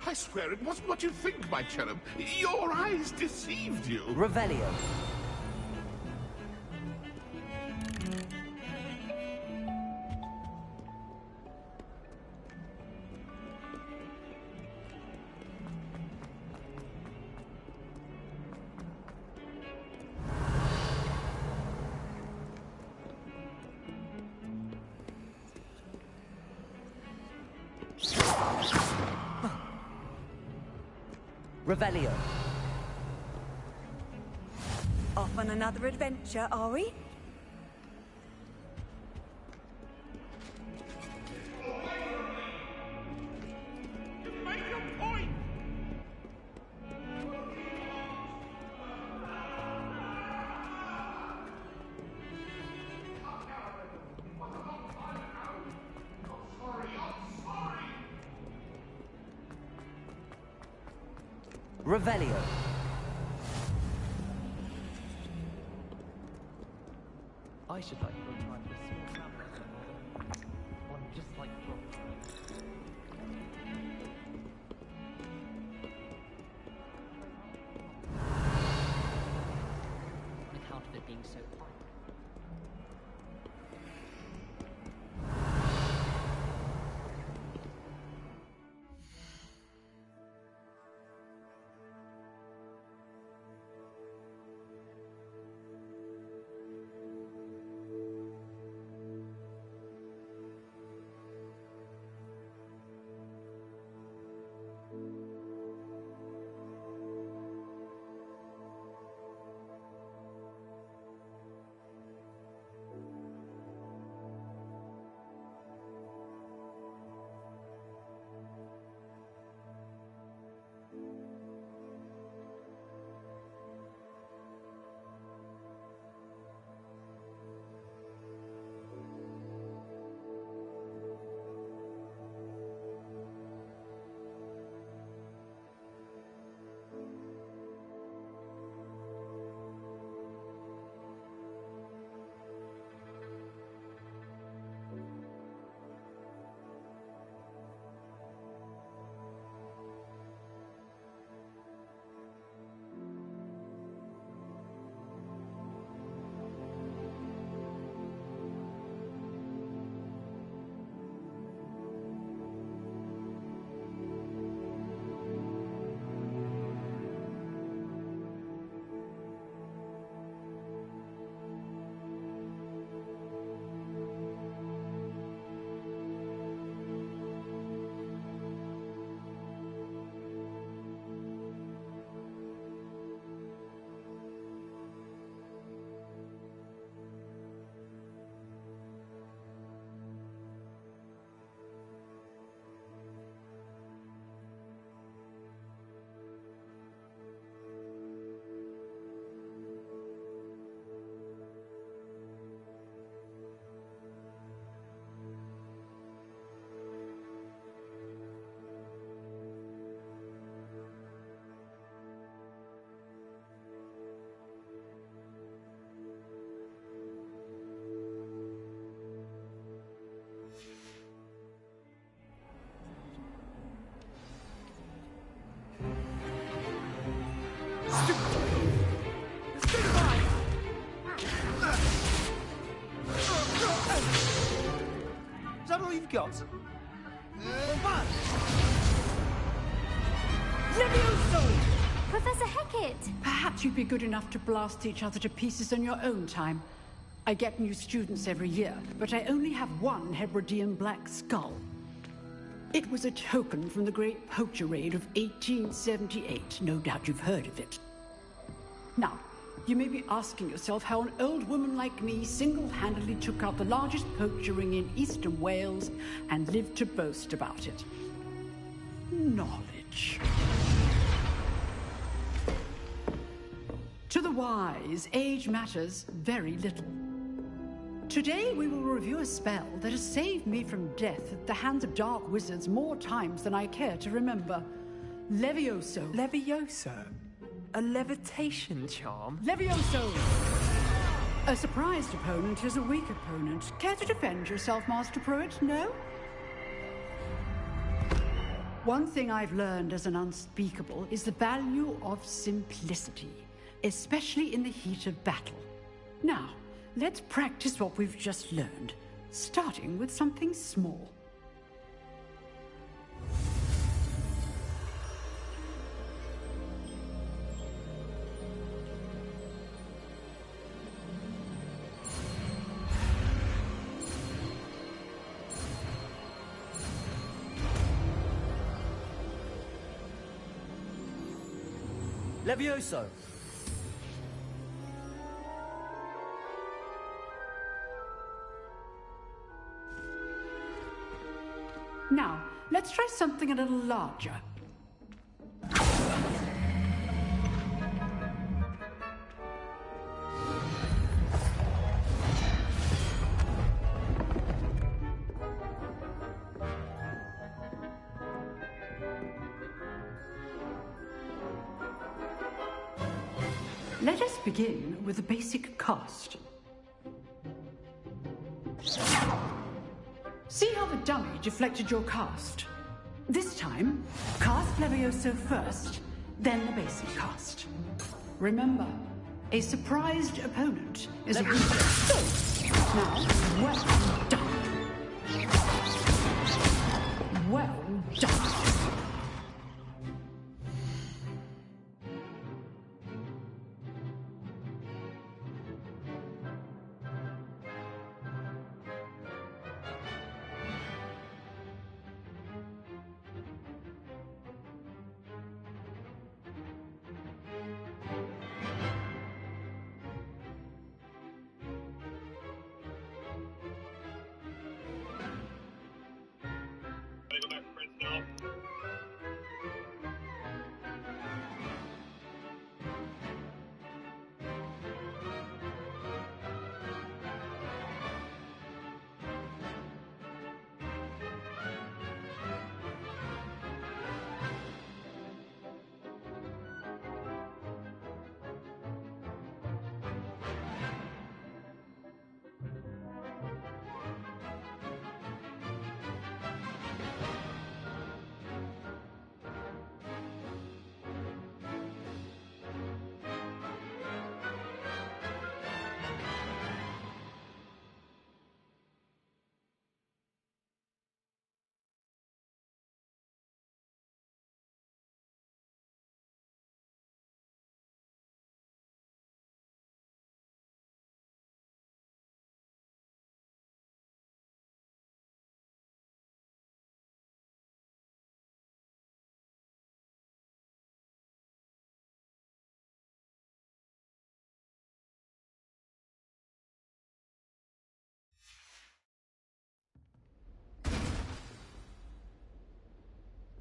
I swear it wasn't what you think, my cherub. Your eyes deceived you. Revelio. Revelio. Off on another adventure, are we? Revelio. I should like to try for a small sample. One just like on account of it being so fine. Is that all you've got? Levioso! Professor Hecat! Perhaps you'd be good enough to blast each other to pieces on your own time. I get new students every year, but I only have one Hebridean black skull. It was a token from the Great Poacher Raid of 1878. No doubt you've heard of it. Now, you may be asking yourself how an old woman like me single-handedly took out the largest poacher ring in eastern Wales and lived to boast about it. Knowledge. To the wise, age matters very little. Today we will review a spell that has saved me from death at the hands of dark wizards more times than I care to remember. Levioso. Levioso? A levitation charm? Levioso! A surprised opponent is a weak opponent. Care to defend yourself, Master Pruitt? No? One thing I've learned as an unspeakable is the value of simplicity, especially in the heat of battle. Now, let's practice what we've just learned, starting with something small. Levioso! Now, let's try something a little larger. Let us begin with the basic cast. See how the dummy deflected your cast? This time, cast Levioso first, then the basic cast. Remember, a surprised opponent is a weakness. Now, well done. Well done.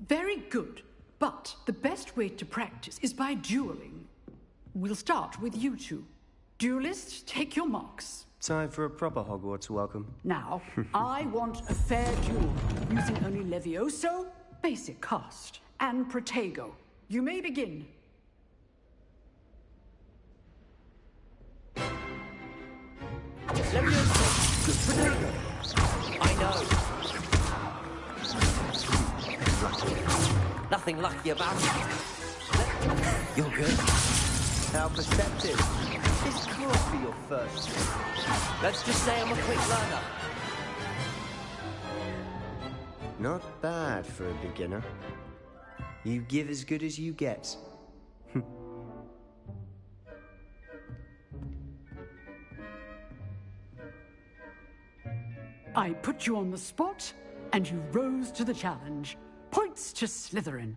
Very good, but the best way to practice is by dueling. We'll start with you two. Duelists, take your marks. Time for a proper Hogwarts welcome. Now, I want a fair duel, using only Levioso, basic cast, and Protego. You may begin. Levioso! Protego! I know! Nothing lucky about it. You're good. How perceptive. This could be your first. Let's just say I'm a quick learner. Not bad for a beginner. You give as good as you get. I put you on the spot, and you rose to the challenge. Points to Slytherin.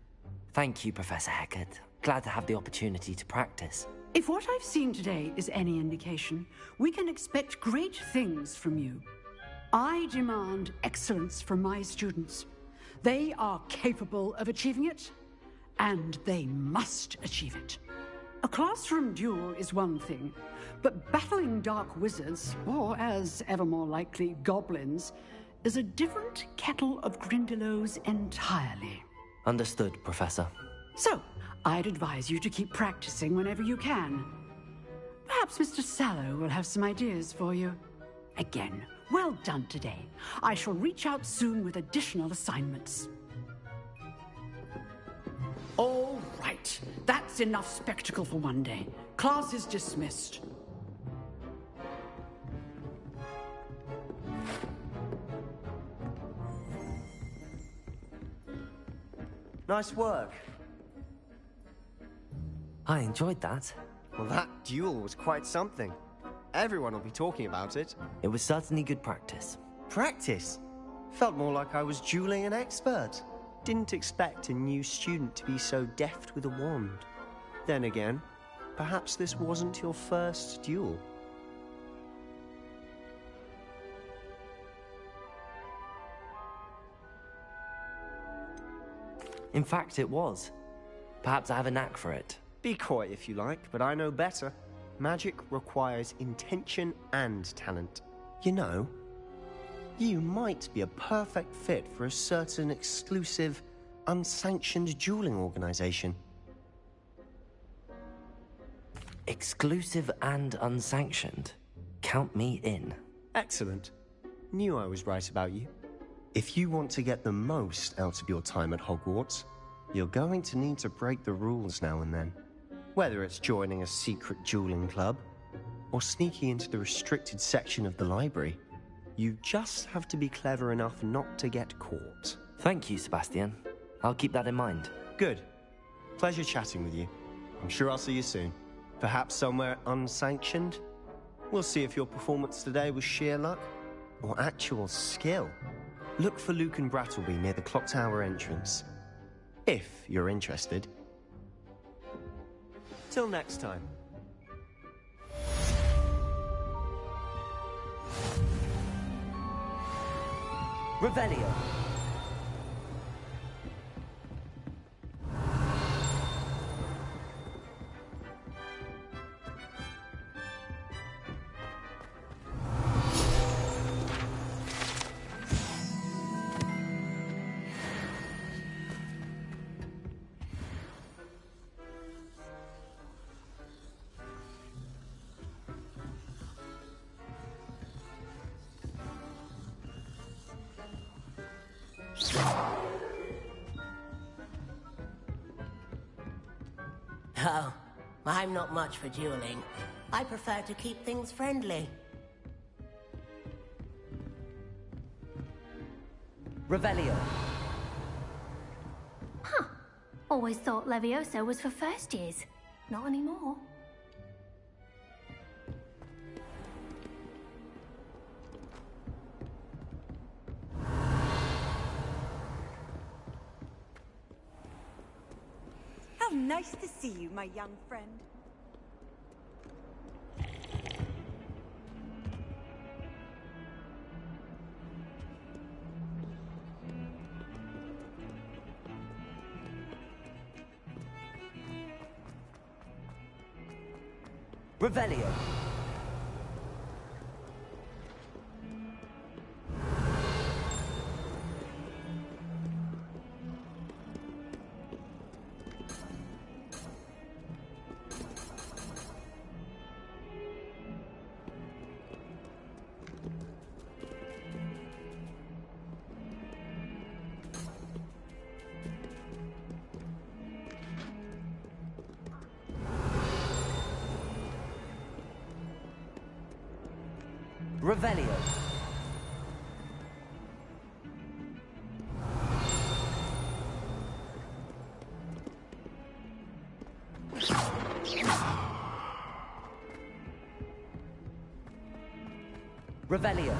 Thank you, Professor Hecat. Glad to have the opportunity to practice. If what I've seen today is any indication, we can expect great things from you. I demand excellence from my students. They are capable of achieving it, and they must achieve it. A classroom duel is one thing, but battling dark wizards, or as ever more likely, goblins, is a different kettle of Grindylows entirely. Understood, Professor. So, I'd advise you to keep practicing whenever you can. Perhaps Mr. Sallow will have some ideas for you. Again, well done today. I shall reach out soon with additional assignments. All right, that's enough spectacle for one day. Class is dismissed. Nice work. I enjoyed that. Well, that duel was quite something. Everyone will be talking about it. It was certainly good practice. Practice? Felt more like I was dueling an expert. Didn't expect a new student to be so deft with a wand. Then again, perhaps this wasn't your first duel. In fact, it was. Perhaps I have a knack for it. Be coy if you like, but I know better. Magic requires intention and talent. You know, you might be a perfect fit for a certain exclusive, unsanctioned dueling organization. Exclusive and unsanctioned? Count me in. Excellent. Knew I was right about you. If you want to get the most out of your time at Hogwarts, you're going to need to break the rules now and then. Whether it's joining a secret dueling club, or sneaking into the restricted section of the library, you just have to be clever enough not to get caught. Thank you, Sebastian. I'll keep that in mind. Good. Pleasure chatting with you. I'm sure I'll see you soon. Perhaps somewhere unsanctioned? We'll see if your performance today was sheer luck, or actual skill. Look for Luke and Brattleby near the clock tower entrance. If you're interested. Till next time. Revelio. Oh, I'm not much for dueling. I prefer to keep things friendly. Revelio. Huh. Always thought Levioso was for first years. Not anymore. How nice to see you, my young friend. Revelio. Revelio. Revelio.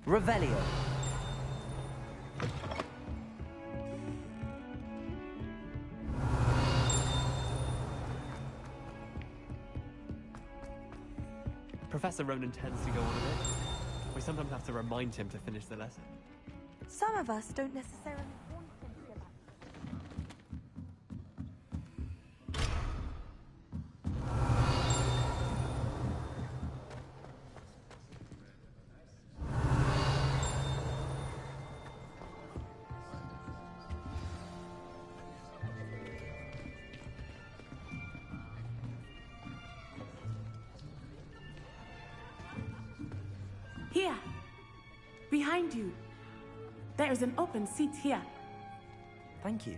Revelio. Professor Ronan tends to go on a bit. We sometimes have to remind him to finish the lesson. Some of us don't necessarily want him to give up. behind you. There is an open seat here. Thank you.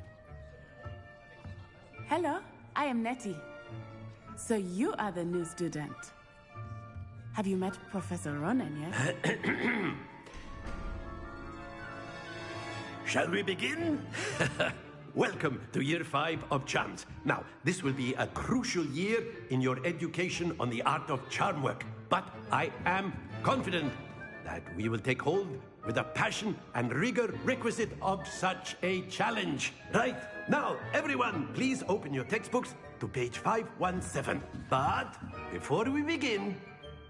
Hello, I am Nettie. So you are the new student. Have you met Professor Ronan yet? Shall we begin? Welcome to Year 5 of Charms. Now, this will be a crucial year in your education on the art of charm work. But I am confident that we will take hold with the passion and rigor requisite of such a challenge. Right, now, everyone, please open your textbooks to page 517. But before we begin,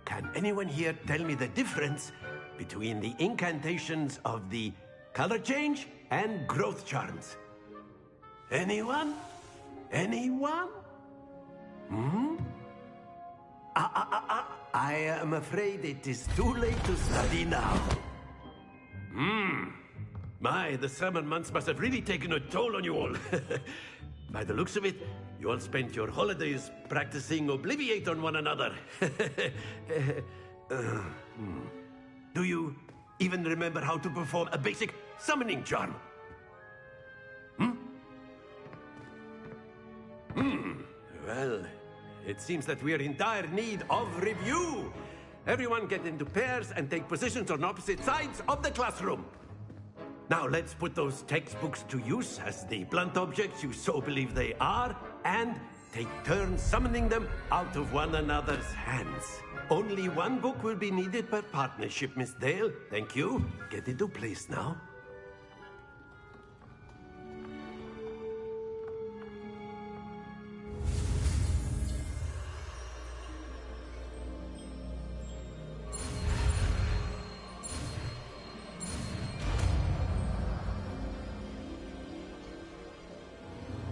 can anyone here tell me the difference between the incantations of the color change and growth charms? Anyone? Anyone? I am afraid it is too late to study now. My, the summer months must have really taken a toll on you all. By the looks of it, you all spent your holidays practicing Obliviate on one another. Do you even remember how to perform a basic summoning charm? Well, it seems that we are in dire need of review. Everyone get into pairs and take positions on opposite sides of the classroom. Now let's put those textbooks to use as the blunt objects you so believe they are, and take turns summoning them out of one another's hands. Only one book will be needed per partnership, Miss Dale. Thank you. Get into place now.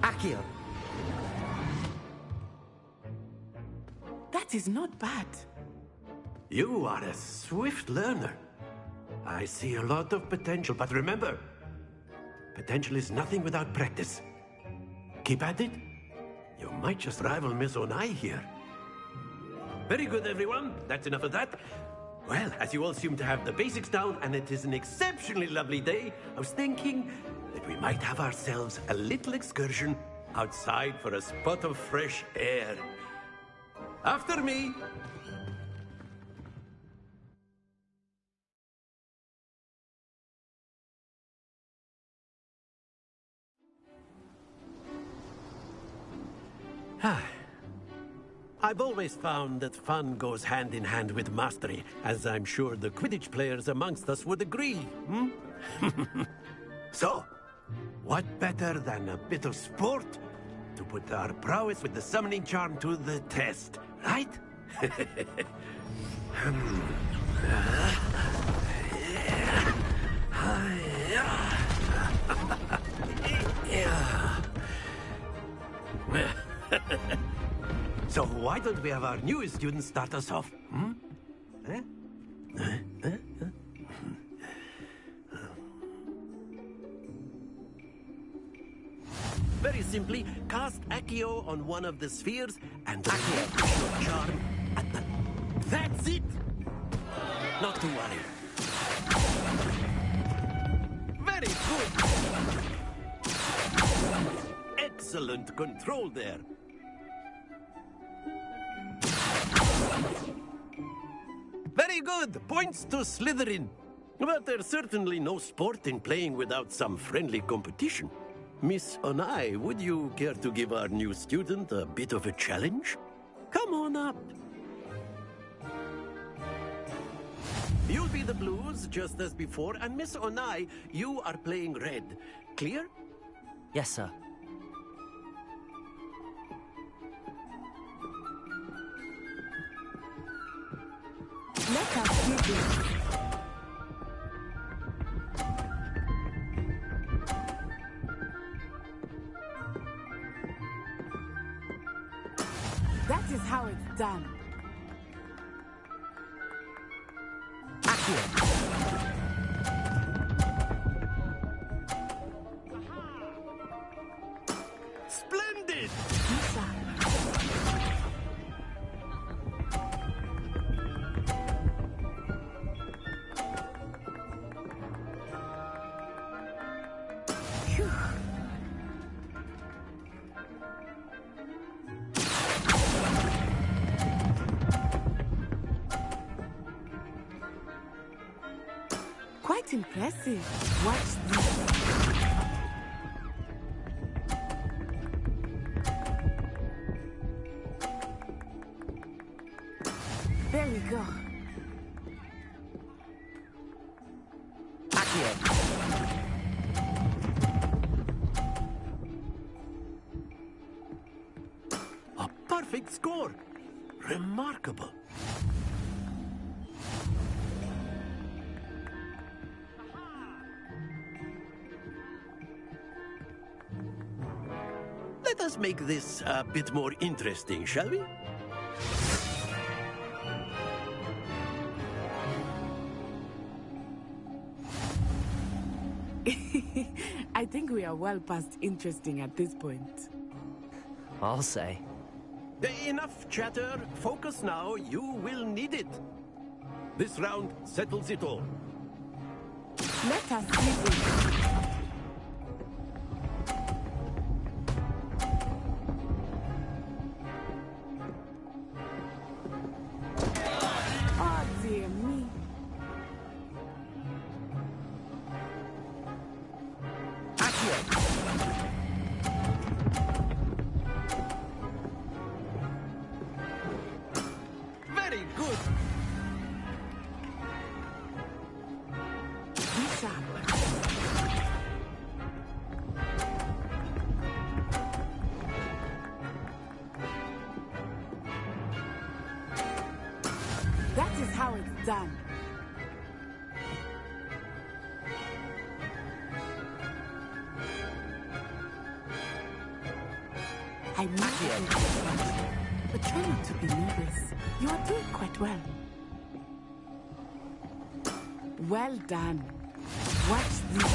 Accio. That is not bad. You are a swift learner. I see a lot of potential, but remember, potential is nothing without practice. Keep at it. You might just rival Miss Onai here. Very good, everyone. That's enough of that. Well, as you all seem to have the basics down, and it is an exceptionally lovely day, I was thinking that we might have ourselves a little excursion outside for a spot of fresh air. After me. I've always found that fun goes hand in hand with mastery, as I'm sure the Quidditch players amongst us would agree. So, what better than a bit of sport to put our prowess with the summoning charm to the test, right? So why don't we have our newest student start us off? Very simply, cast Accio on one of the spheres and reflect your charm at the... That's it! Not to worry. Very good! Excellent control there. Very good! Points to Slytherin. But there's certainly no sport in playing without some friendly competition. Miss Onai, would you care to give our new student a bit of a challenge? Come on up. You'll be the blues, just as before, and Miss Onai, you are playing red. Clear? Yes, sir. Let us begin. That is how it's done. Splendid! Phew. Quite impressive. Watch this. There we go. A perfect score. Remarkable. Let us make this a bit more interesting, shall we? I think we are well past interesting at this point. I'll say. Enough chatter. Focus now. You will need it. This round settles it all. Let us see. Oh dear me. Very good. That is how it's done. I might have been but try not to be nervous. You are doing quite well. Well done. Watch this.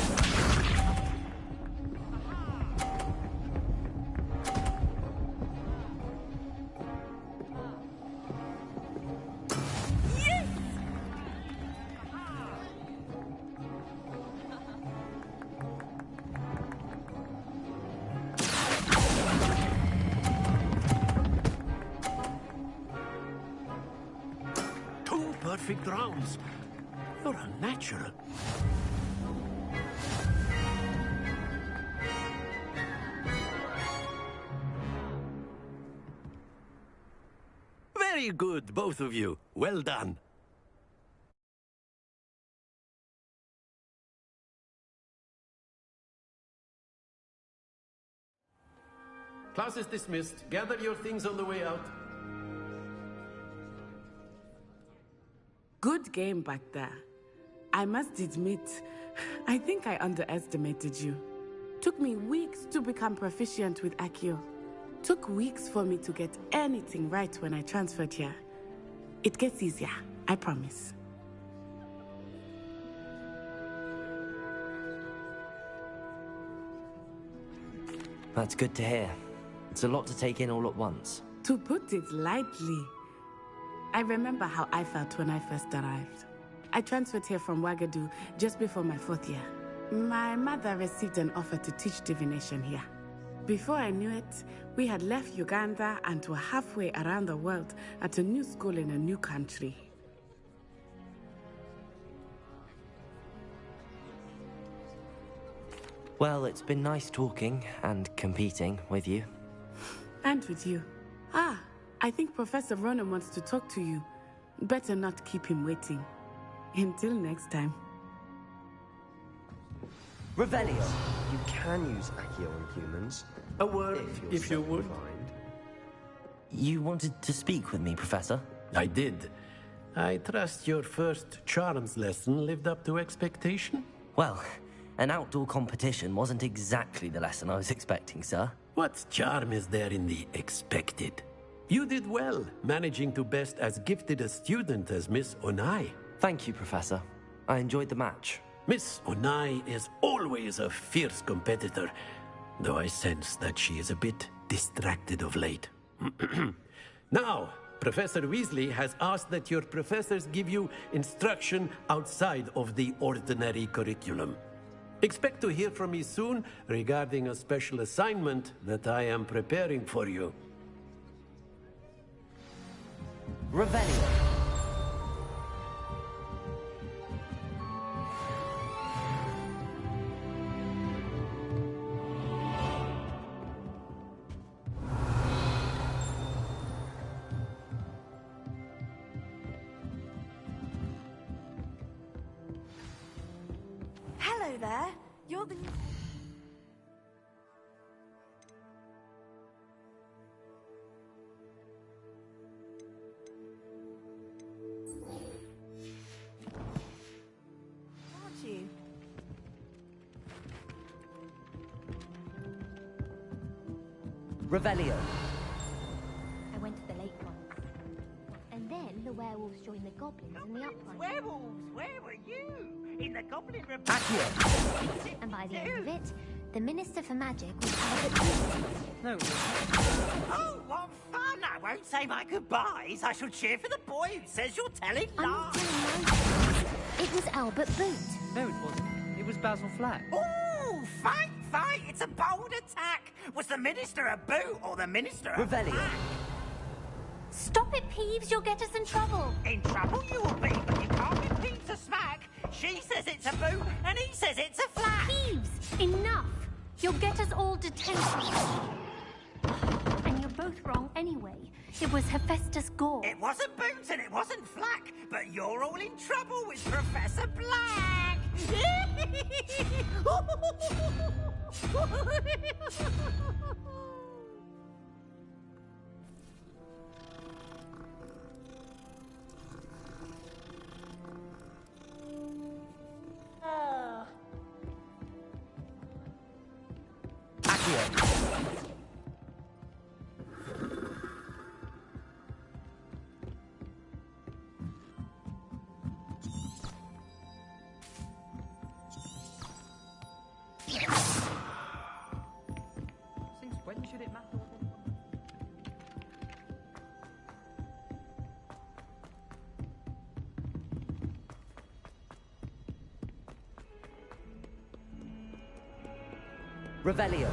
Perfect rounds. You're a natural. Very good, both of you. Well done. Class is dismissed. Gather your things on the way out. Good game back there. I must admit, I think I underestimated you. Took me weeks to become proficient with Accio. Took weeks for me to get anything right when I transferred here. It gets easier, I promise. That's good to hear. It's a lot to take in all at once. To put it lightly, I remember how I felt when I first arrived. I transferred here from Ouagadougou just before my 4th year. My mother received an offer to teach divination here. Before I knew it, we had left Uganda and were halfway around the world at a new school in a new country. Well, it's been nice talking and competing with you. And with you. Ah, I think Professor Ronan wants to talk to you. Better not keep him waiting. Until next time. Revelio. You can use Accio on humans. A word, if you would. You wanted to speak with me, Professor? I did. I trust your first charms lesson lived up to expectation? Well, an outdoor competition wasn't exactly the lesson I was expecting, sir. What charm is there in the expected? You did well, managing to best as gifted a student as Miss Onai. Thank you, Professor. I enjoyed the match. Miss Onai is always a fierce competitor, though I sense that she is a bit distracted of late. Now, Professor Weasley has asked that your professors give you instruction outside of the ordinary curriculum. Expect to hear from me soon regarding a special assignment that I am preparing for you. Revelio. Hello there. You're the... Aren't you? Revelio. I went to the lake once. And then the werewolves joined the goblins in the uprising. Werewolves, where were you? In the Goblin Republic. Accio. And by the end of it, the Minister for Magic was Albert Booth. No. Oh, what fun! I won't say my goodbyes. I shall cheer for the boy who says you're telling I'm lies. not telling lies. It was Albert Booth. No, it wasn't. It was Basil Flack. Ooh, fight, fight! It's a bold attack. Was the Minister a boot or the Minister a Revelio. flack? Stop it, Peeves. You'll get us in trouble. In trouble you will be, but you can't get Pete to smack. She says it's a boot, and he says it's a flack. Peeves, enough. You'll get us all detention. And you're both wrong anyway. It was Hephaestus Gore. It wasn't Boots and it wasn't Flack, but you're all in trouble with Professor Black. Accio. Since when should it matter what anyone... Revelio.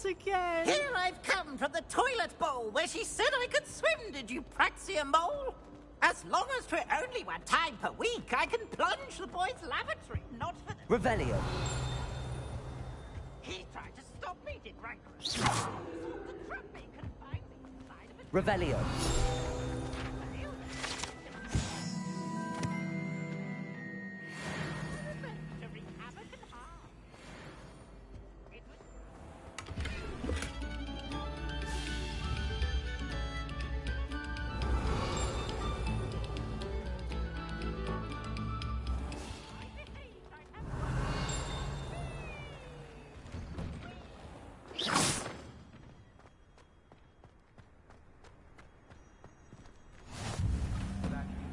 Again. Here I've come from the toilet bowl where she said I could swim, did you praxia mole? As long as for only 1 time per week, I can plunge the boy's lavatory, not for the... Revelio. He tried to stop me, did Rancorous. To trap me, confine me inside of a... Revelio. To wreak havoc and harm. It was...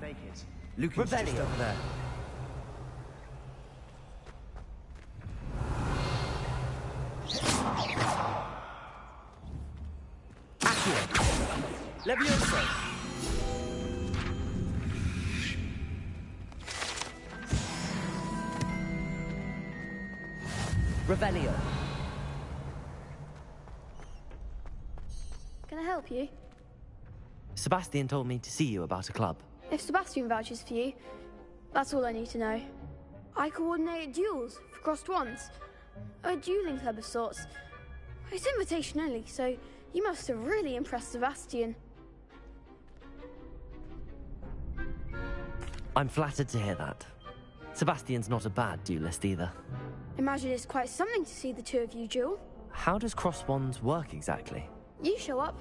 Make it. Lucan's just Revelio. over there. Accio. Levioso. Revelio. Can I help you? Sebastian told me to see you about a club. If Sebastian vouches for you, that's all I need to know. I coordinate duels for crossed wands. A dueling club of sorts. It's invitation only, so you must have really impressed Sebastian. I'm flattered to hear that. Sebastian's not a bad duelist either. Imagine it's quite something to see the two of you duel. How does cross wands work exactly? You show up,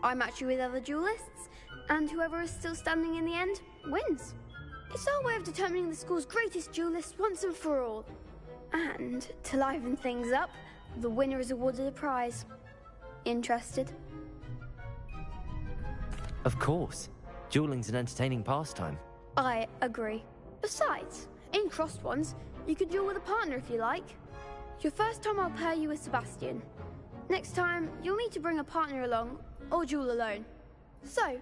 I match you with other duelists, and whoever is still standing in the end wins. It's our way of determining the school's greatest duelist once and for all. And to liven things up, the winner is awarded a prize. Interested? Of course. Dueling's an entertaining pastime. I agree. Besides, in crossed ones, you can duel with a partner if you like. Your first time I'll pair you with Sebastian. Next time, you'll need to bring a partner along, or duel alone. So,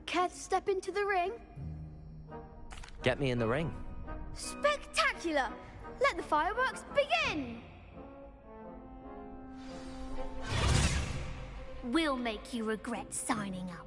care to step into the ring? Get me in the ring. Spectacular! Let the fireworks begin! We'll make you regret signing up.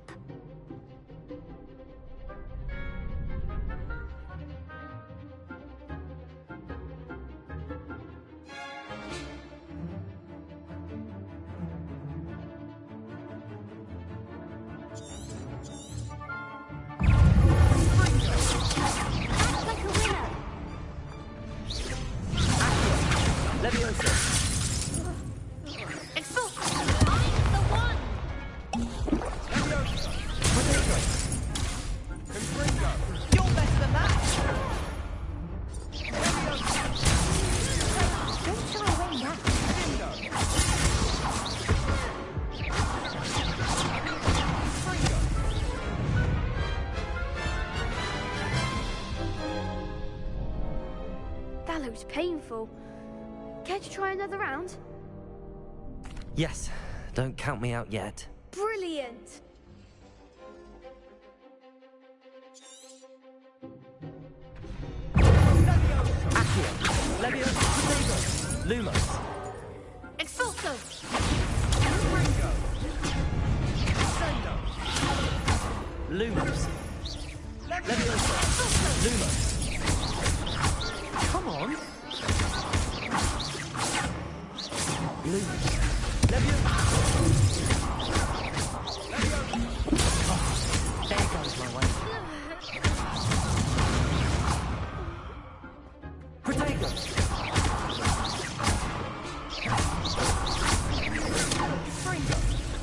That looks painful. Care to try another round? Yes. Don't count me out yet. Brilliant! Accio! Leviosa! Lumos! Expulso! Lumos! Leviosa! Lumos! Come on! Lumos! Leviosa! Oh, there goes my way. Protego!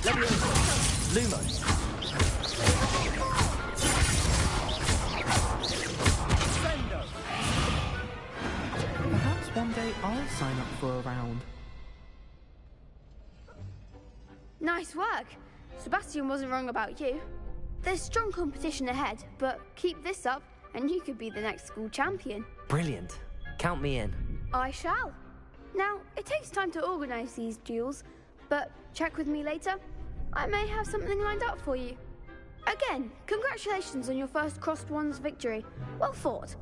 Leviosa! Lumos! Perhaps one day I'll sign up for a round. Nice work. Sebastian wasn't wrong about you. There's strong competition ahead, but keep this up and you could be the next school champion. Brilliant. Count me in. I shall. Now, it takes time to organise these duels, but check with me later. I may have something lined up for you. Again, congratulations on your first Crossed Ones victory. Well fought.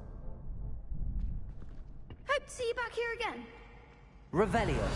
Hope to see you back here again. Revelio.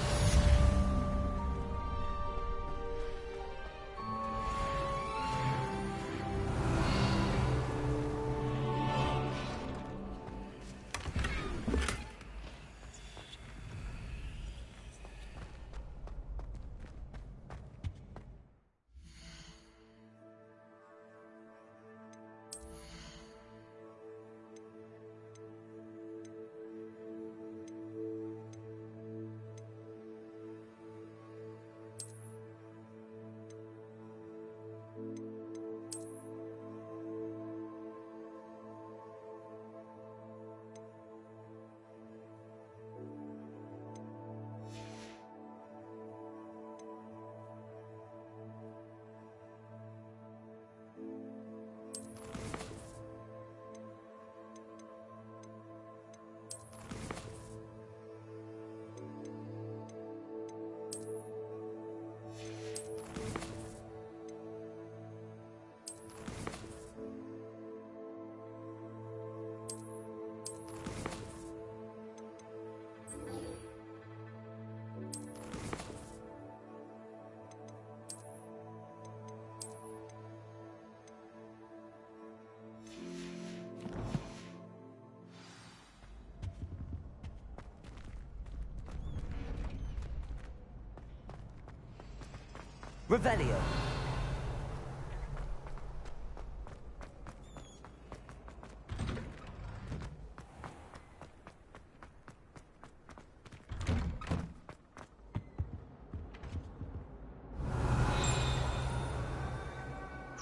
Revelio.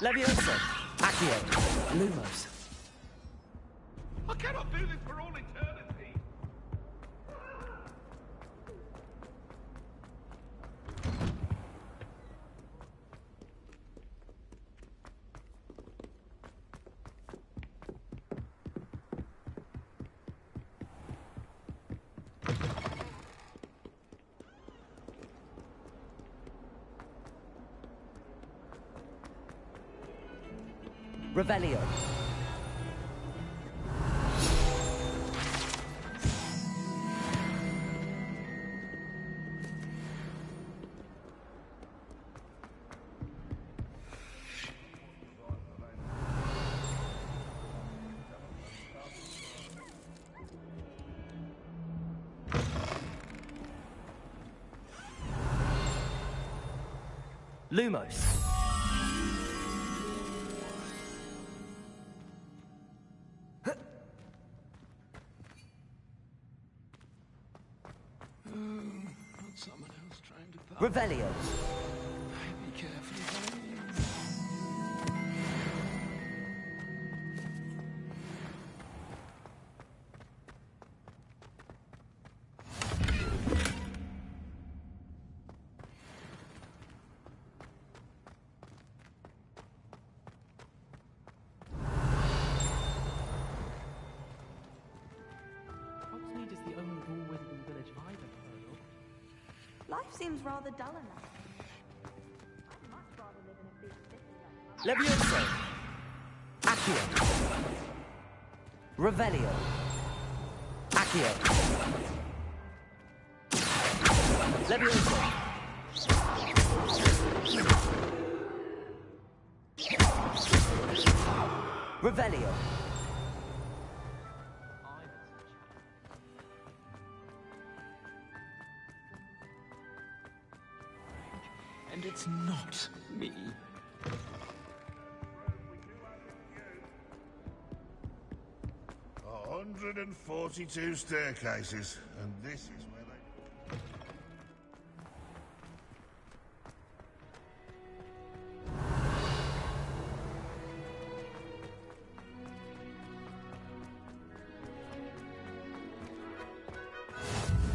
Levioso! Accio! Lumos! I cannot do this for all eternity. Revelio. Lumos. Someone else trying to pass. Revelio. Be careful. Hogsmeade is the only dual wizarding village I've ever heard of. Life seems rather dull enough. I'd much rather live in a big city like Levioso! Accio! Revelio! Accio! Levioso! Revelio! And it's not me. 142 staircases, and this is where they...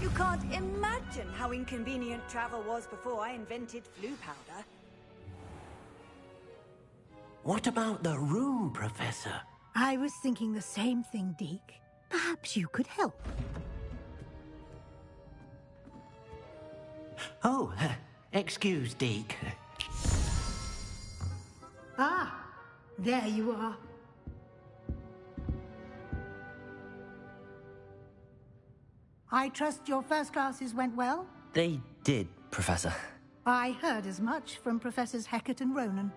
You can't imagine how inconvenient travel was before I invented flu powder. What about the room, Professor? I was thinking the same thing, Deke. Perhaps you could help. Oh, excuse, Deke. Ah, there you are. I trust your first classes went well? They did, Professor. I heard as much from Professors Hecat and Ronan.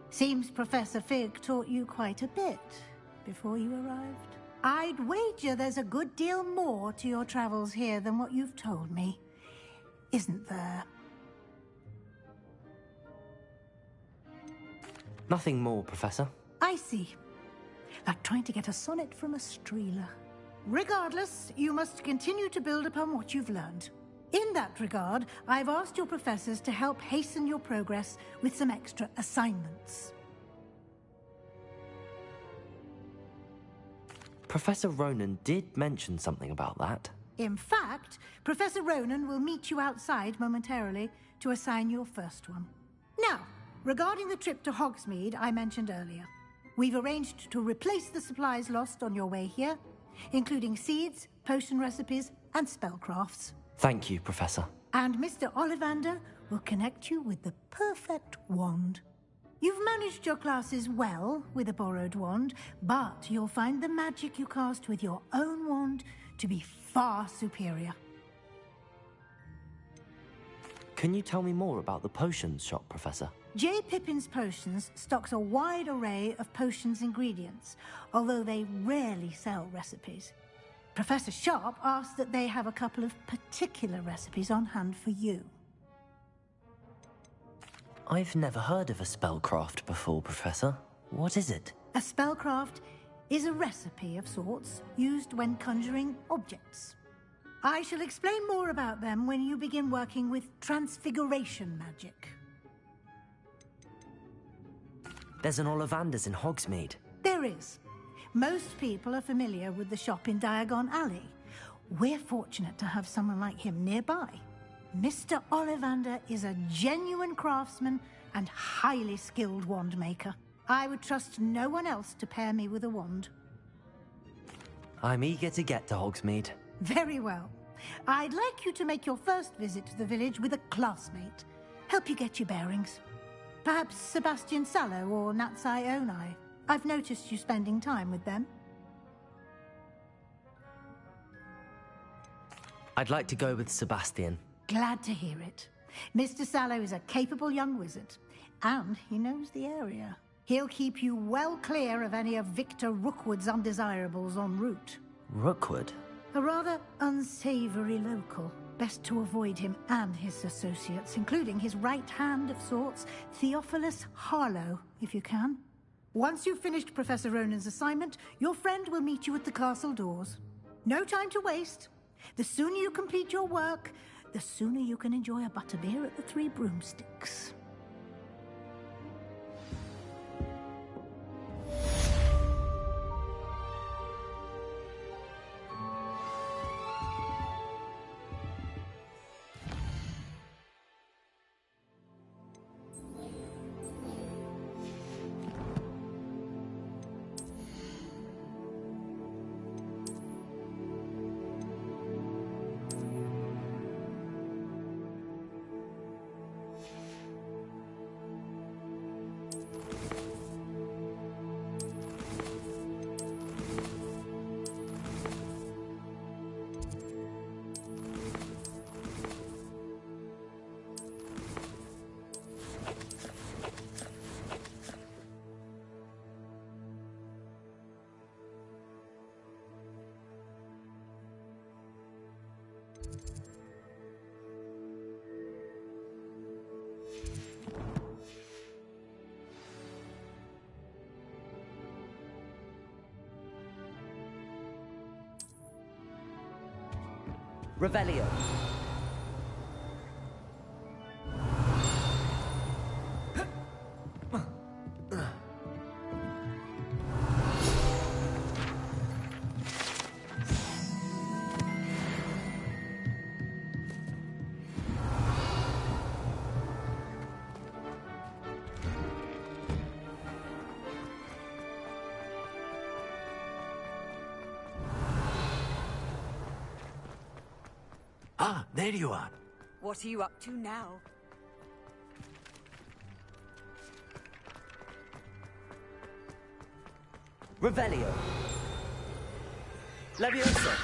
Seems Professor Fig taught you quite a bit before you arrived. I'd wager there's a good deal more to your travels here than what you've told me. Isn't there? Nothing more, Professor. I see. Like trying to get a sonnet from a streeler. Regardless, you must continue to build upon what you've learned. In that regard, I've asked your professors to help hasten your progress with some extra assignments. Professor Ronan did mention something about that. In fact, Professor Ronan will meet you outside momentarily to assign your first one. Now, regarding the trip to Hogsmeade I mentioned earlier, we've arranged to replace the supplies lost on your way here, including seeds, potion recipes, and spellcrafts. Thank you, Professor. And Mr. Ollivander will connect you with the perfect wand. You've managed your classes well with a borrowed wand, but you'll find the magic you cast with your own wand to be far superior. Can you tell me more about the potions shop, Professor? J. Pippin's Potions stocks a wide array of potions ingredients, although they rarely sell recipes. Professor Sharp asked that they have a couple of particular recipes on hand for you. I've never heard of a spellcraft before, Professor. What is it? A spellcraft is a recipe of sorts used when conjuring objects. I shall explain more about them when you begin working with transfiguration magic. There's an Ollivander's in Hogsmeade. There is. Most people are familiar with the shop in Diagon Alley. We're fortunate to have someone like him nearby. Mr. Ollivander is a genuine craftsman and highly skilled wand maker. I would trust no one else to pair me with a wand. I'm eager to get to Hogsmeade. Very well. I'd like you to make your first visit to the village with a classmate. Help you get your bearings. Perhaps Sebastian Sallow or Natsai Onai. I've noticed you spending time with them. I'd like to go with Sebastian. Glad to hear it. Mr. Sallow is a capable young wizard, and he knows the area. He'll keep you well clear of any of Victor Rookwood's undesirables en route. Rookwood? A rather unsavory local. Best to avoid him and his associates, including his right hand of sorts, Theophilus Harlow, if you can. Once you've finished Professor Ronan's assignment, your friend will meet you at the castle doors. No time to waste. The sooner you complete your work, the sooner you can enjoy a butterbeer at the Three Broomsticks. Revelio. Ah, there you are. What are you up to now? Revelio. Leviosa.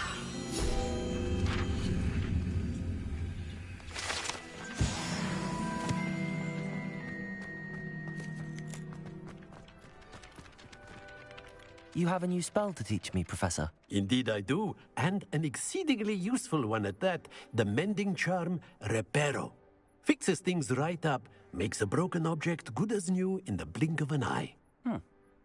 You have a new spell to teach me, Professor. Indeed I do, and an exceedingly useful one at that. The mending charm, Reparo. Fixes things right up, makes a broken object good as new in the blink of an eye.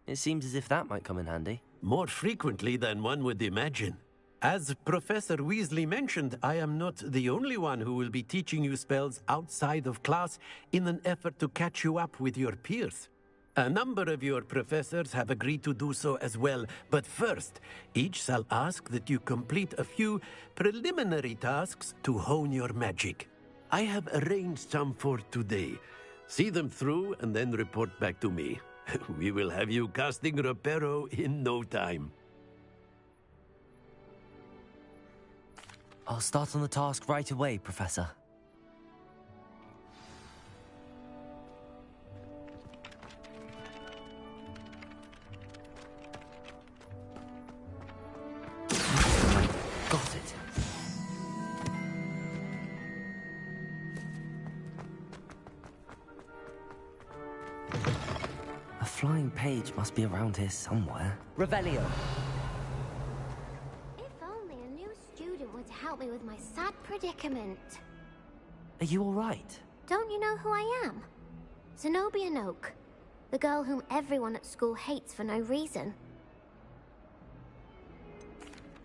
It seems as if that might come in handy. More frequently than one would imagine. As Professor Weasley mentioned, I am not the only one who will be teaching you spells outside of class in an effort to catch you up with your peers. A number of your professors have agreed to do so as well, but first, each shall ask that you complete a few preliminary tasks to hone your magic. I have arranged some for today. See them through and then report back to me. We will have you casting Reparo in no time. I'll start on the task right away, Professor. Got it. A flying page must be around here somewhere. Revelio. If only a new student would help me with my sad predicament. Are you all right? Don't you know who I am? Zenobia Noak, the girl whom everyone at school hates for no reason.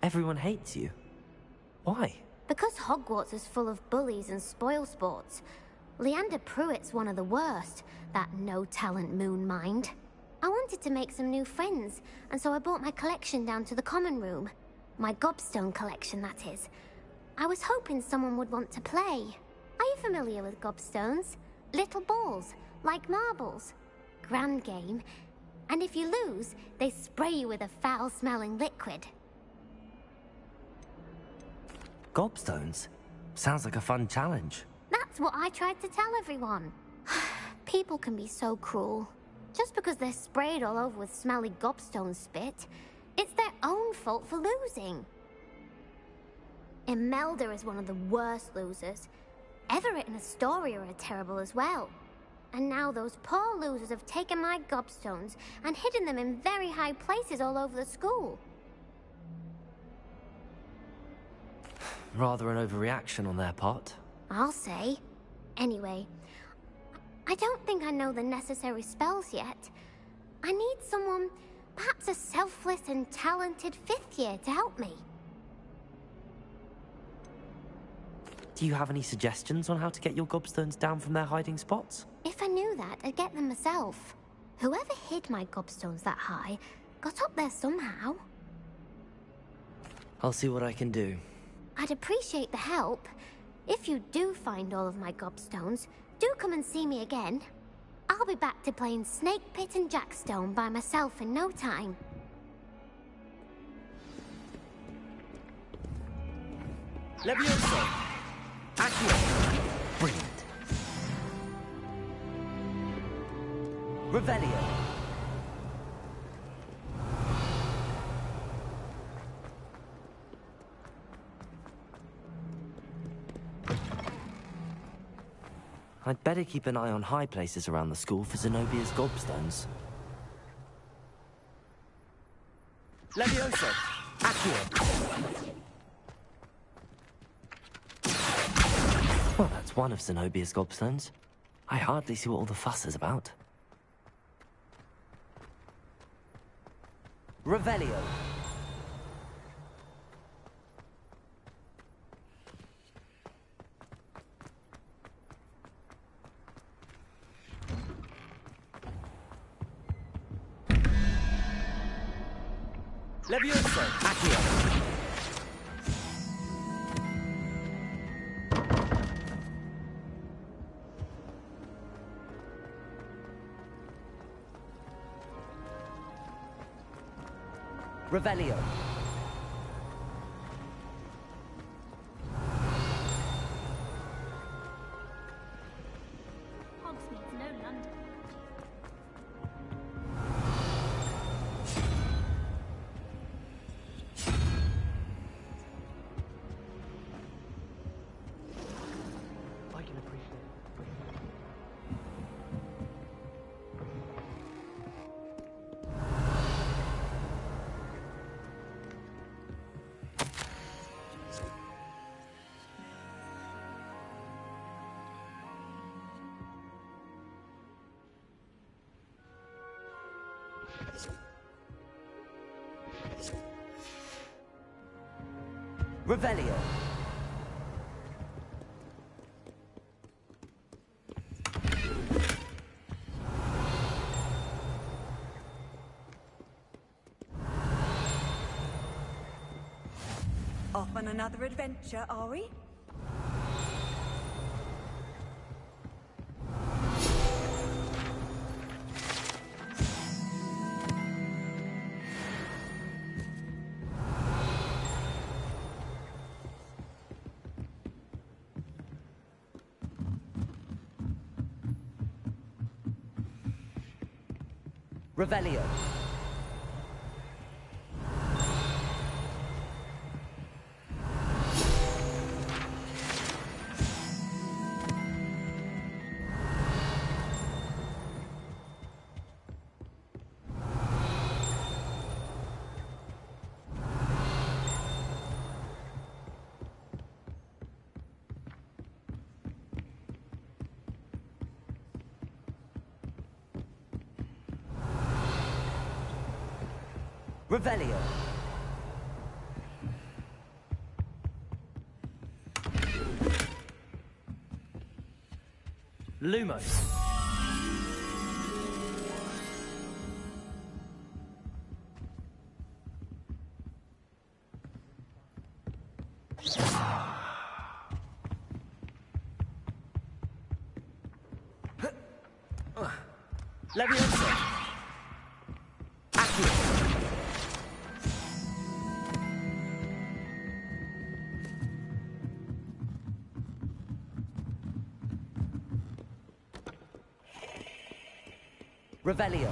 Everyone hates you. Why? Because Hogwarts is full of bullies and spoilsports. Leander Pruitt's one of the worst, that no-talent moon mind. I wanted to make some new friends, and so I brought my collection down to the common room. My gobstone collection, that is. I was hoping someone would want to play. Are you familiar with gobstones? Little balls, like marbles. Grand game. And if you lose, they spray you with a foul-smelling liquid. Gobstones? Sounds like a fun challenge. That's what I tried to tell everyone. People can be so cruel. Just because they're sprayed all over with smelly gobstone spit, it's their own fault for losing. Imelda is one of the worst losers. Everett and Astoria are terrible as well. And now those poor losers have taken my gobstones and hidden them in very high places all over the school. Rather an overreaction on their part. I'll say. Anyway, I don't think I know the necessary spells yet. I need someone, perhaps a selfless and talented 5th year to help me. Do you have any suggestions on how to get your gobstones down from their hiding spots? If I knew that, I'd get them myself. Whoever hid my gobstones that high got up there somehow. I'll see what I can do. I'd appreciate the help. If you do find all of my gobstones, do come and see me again. I'll be back to playing Snake Pit and Jackstone by myself in no time. Levioso! Accio! Brilliant. Revelio! I'd better keep an eye on high places around the school for Zenobia's gobstones. Levioso! Accio! Well, that's one of Zenobia's gobstones. I hardly see what all the fuss is about. Revelio! Levioso! Accio! Revelio. Hogsmeade's no London. I can appreciate it. Revelio. Off on another adventure, are we? Revelio. Revelio. Lumos. Leviosa! Accio! Revelio.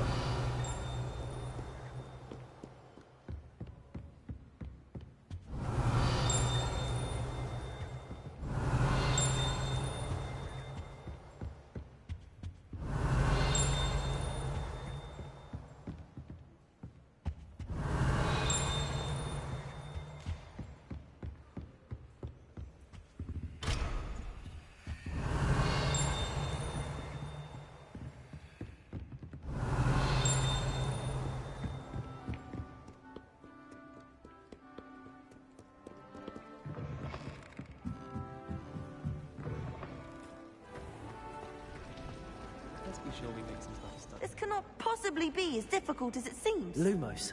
Let's be sure we make some stuff. This cannot possibly be as difficult as it seems. Lumos.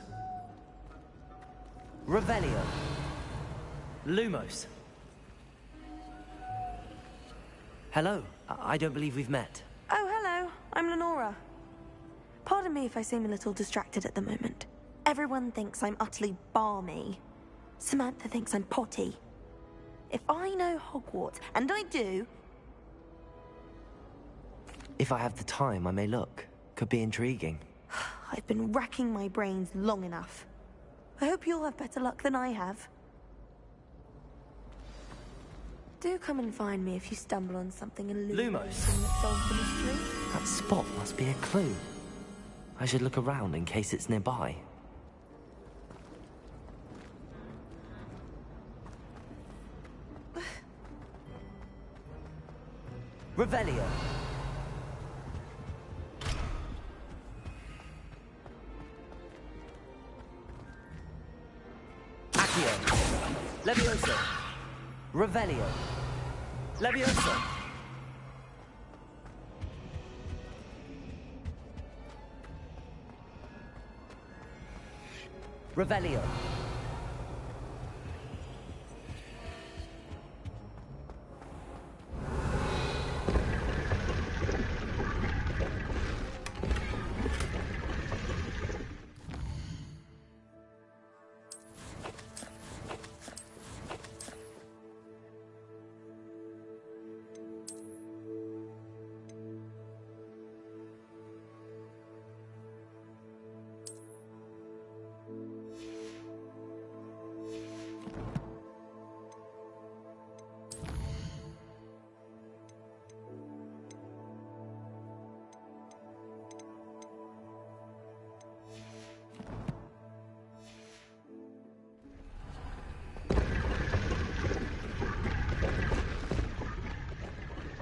Revelio. Lumos. Hello. I don't believe we've met. Oh, hello. I'm Lenora. Pardon me if I seem a little distracted at the moment. Everyone thinks I'm utterly balmy. Samantha thinks I'm potty. If I know Hogwarts, and I do... If I have the time, I may look. Could be intriguing. I've been racking my brains long enough. I hope you'll have better luck than I have. Do come and find me if you stumble on something illuminating that solves the mystery. That spot must be a clue. I should look around in case it's nearby. Revelio. Accio. Leviosa. Revelio. Leviosa. Revelio.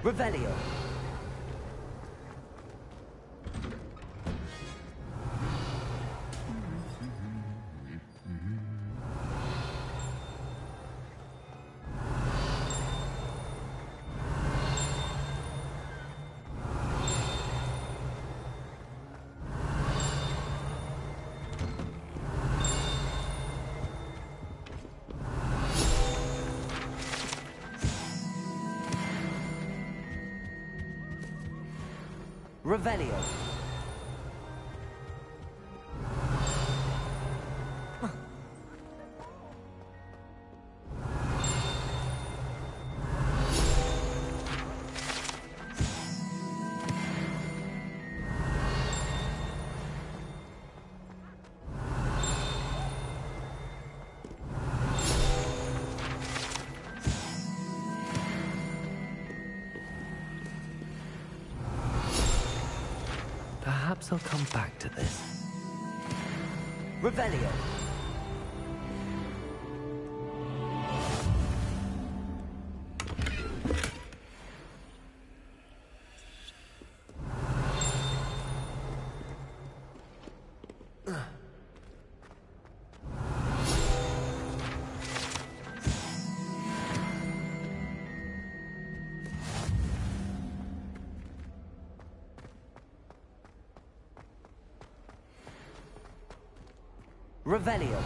Revelio. Revelio. Perhaps I'll come back to this. Revelio. Revelio.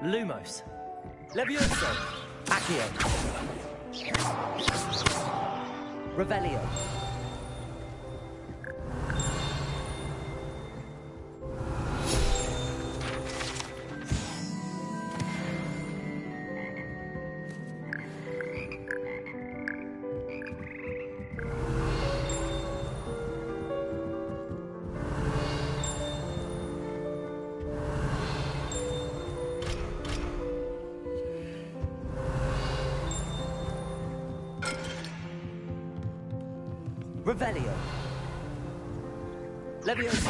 Lumos. Levioso. Accio. Revelio. Revelio. Levioso.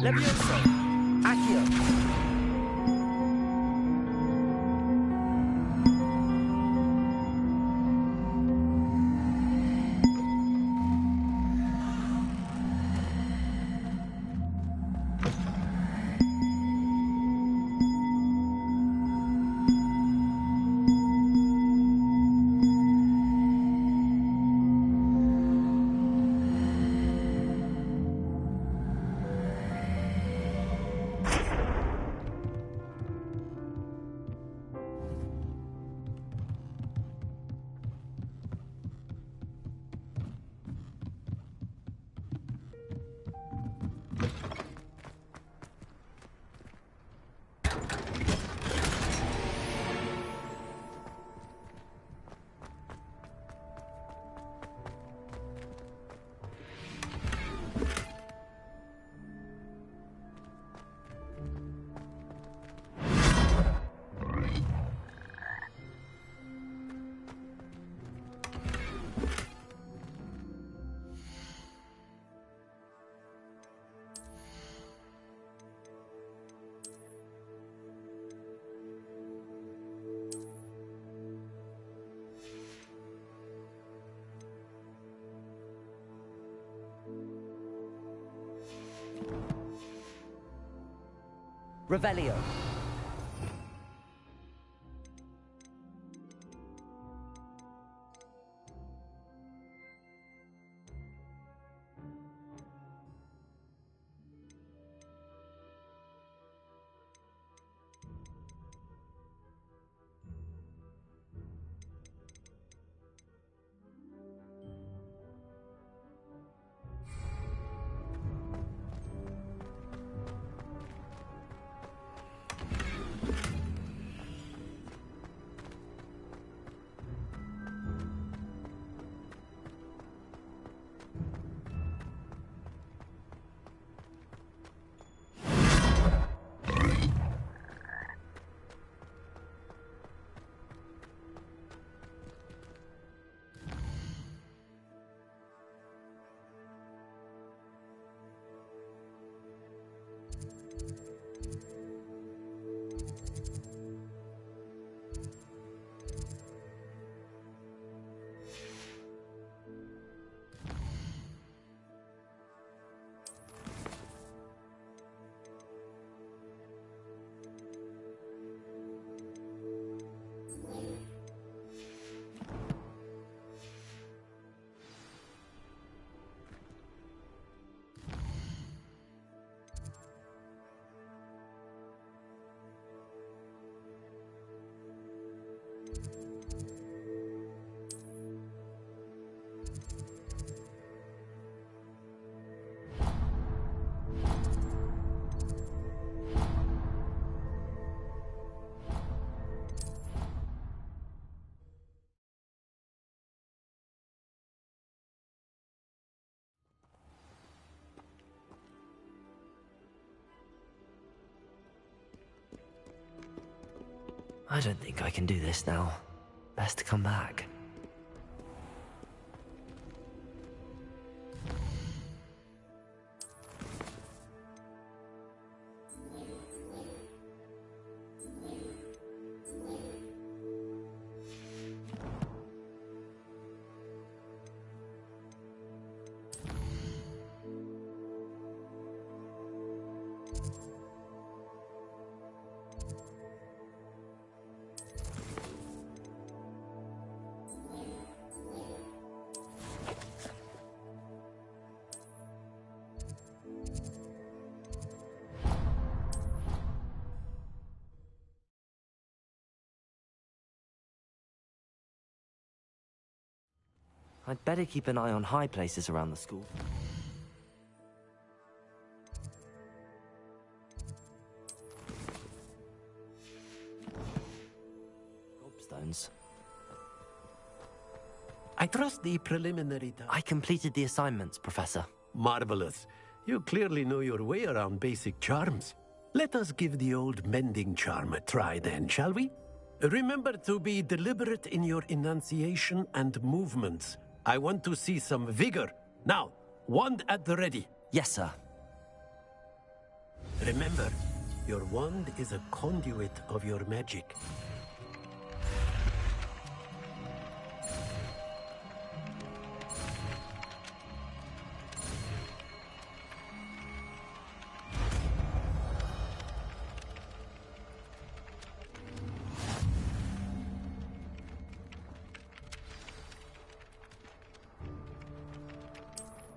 Levioso. Accio. Revelio. I don't think I can do this now. Best to come back. I'd better keep an eye on high places around the school. Gobstones. I trust the preliminary... I completed the assignments, Professor. Marvelous. You clearly know your way around basic charms. Let us give the old mending charm a try then, shall we? Remember to be deliberate in your enunciation and movements. I want to see some vigor. Now, wand at the ready. Yes, sir. Remember, your wand is a conduit of your magic.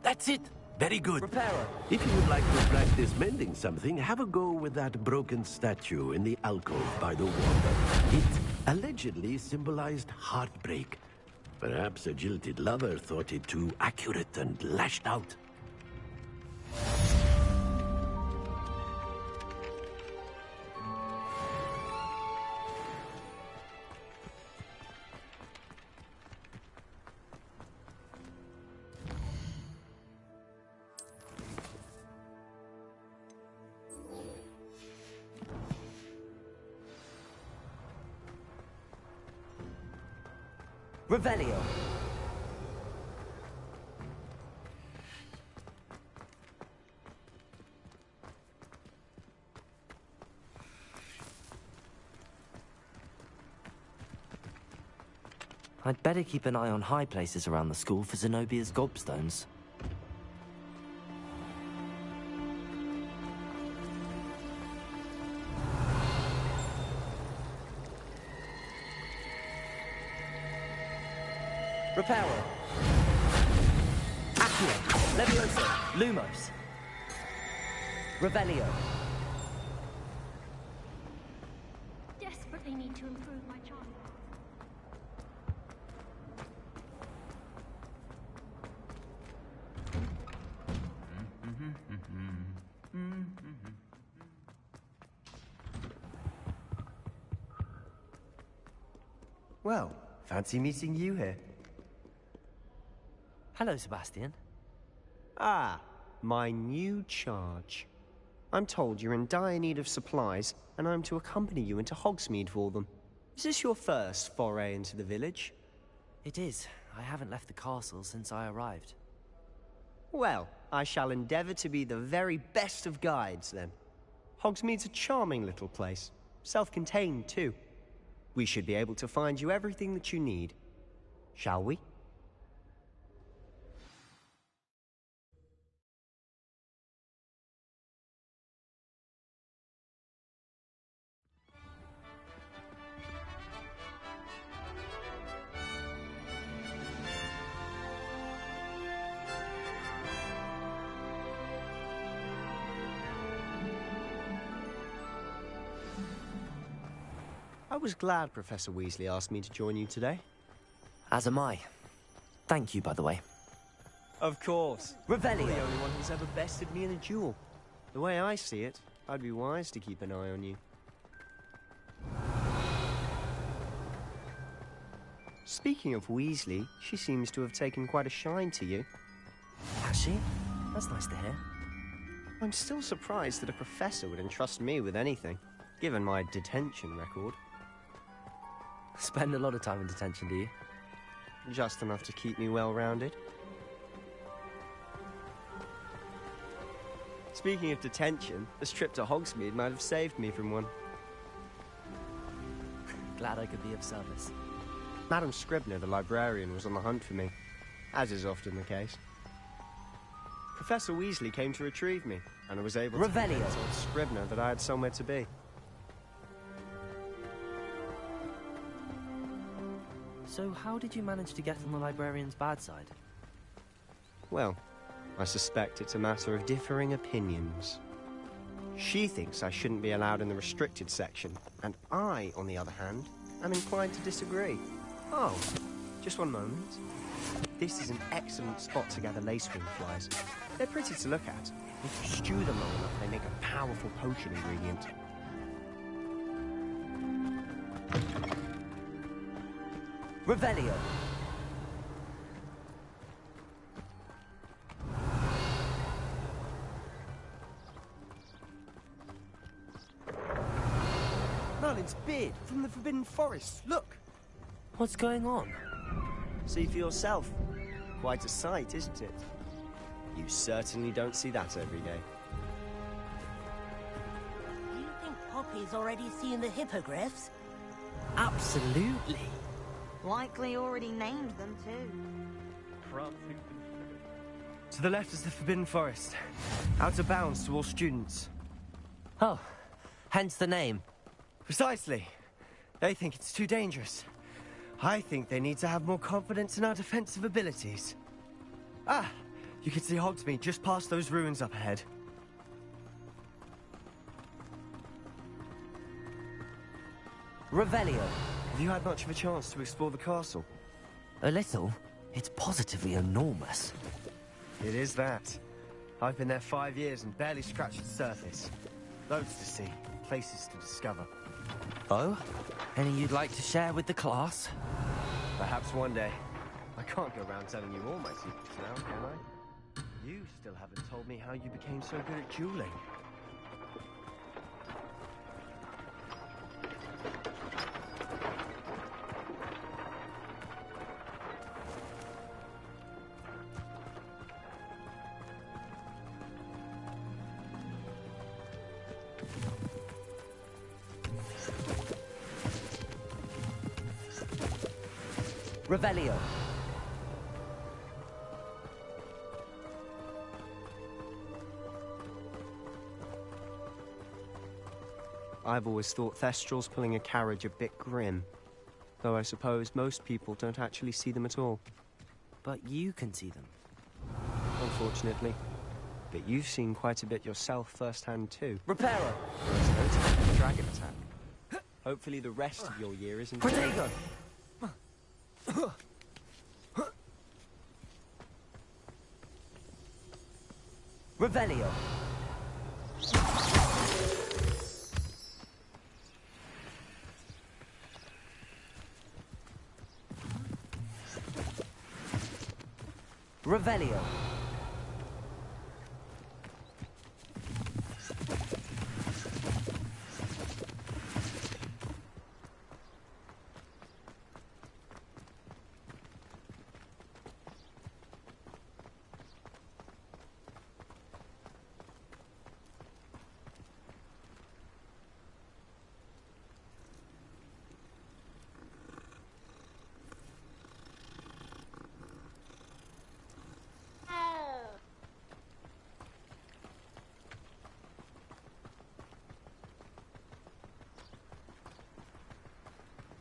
That's it. Very good. Repairer. If you would like to practice mending something, have a go with that broken statue in the alcove by the water. It allegedly symbolized heartbreak. Perhaps a jilted lover thought it too accurate and lashed out. Revelio. I'd better keep an eye on high places around the school for Zenobia's gobstones. Reparo. Accio. Levioso. Lumos. Revelio. Desperately need to improve my charm. Well, fancy meeting you here. Hello, Sebastian. Ah, my new charge. I'm told you're in dire need of supplies, and I'm to accompany you into Hogsmeade for them. Is this your first foray into the village? It is. I haven't left the castle since I arrived. Well, I shall endeavor to be the very best of guides, then. Hogsmeade's a charming little place. Self-contained, too. We should be able to find you everything that you need. Shall we? I was glad Professor Weasley asked me to join you today. As am I. Thank you, by the way. Of course. Revelio. You're the only one who's ever bested me in a duel. The way I see it, I'd be wise to keep an eye on you. Speaking of Weasley, she seems to have taken quite a shine to you. Has she? That's nice to hear. I'm still surprised that a professor would entrust me with anything, given my detention record. Spend a lot of time in detention, do you? Just enough to keep me well-rounded. Speaking of detention, this trip to Hogsmeade might have saved me from one. Glad I could be of service. Madam Scribner, the librarian, was on the hunt for me, as is often the case. Professor Weasley came to retrieve me, and I was able to convince old Scribner that I had somewhere to be. So how did you manage to get on the librarian's bad side? Well, I suspect it's a matter of differing opinions. She thinks I shouldn't be allowed in the restricted section, and I, on the other hand, am inclined to disagree. Oh, just one moment. This is an excellent spot to gather lacewing flies. They're pretty to look at. If you stew them long enough, they make a powerful potion ingredient. Revelio! Merlin's beard from the Forbidden Forest. Look! What's going on? See for yourself. Quite a sight, isn't it? You certainly don't see that every day. Do you think Poppy's already seen the hippogriffs? Absolutely. Likely already named them too. To the left is the Forbidden Forest. Out of bounds to all students. Oh, hence the name. Precisely. They think it's too dangerous. I think they need to have more confidence in our defensive abilities. Ah, you can see Hogsmeade just past those ruins up ahead. Revelio. Have you had much of a chance to explore the castle? A little. It's positively enormous. It is that. I've been there 5 years and barely scratched the surface. Loads to see, places to discover. Oh? Any you'd like to share with the class? Perhaps one day. I can't go around telling you all my secrets now, can I? You still haven't told me how you became so good at dueling. Revelio. I've always thought Thestrals pulling a carriage a bit grim. Though I suppose most people don't actually see them at all. But you can see them. Unfortunately. But you've seen quite a bit yourself firsthand too. Reparo! Dragon attack. Hopefully the rest of your year isn't... Protego! Revelio. Revelio.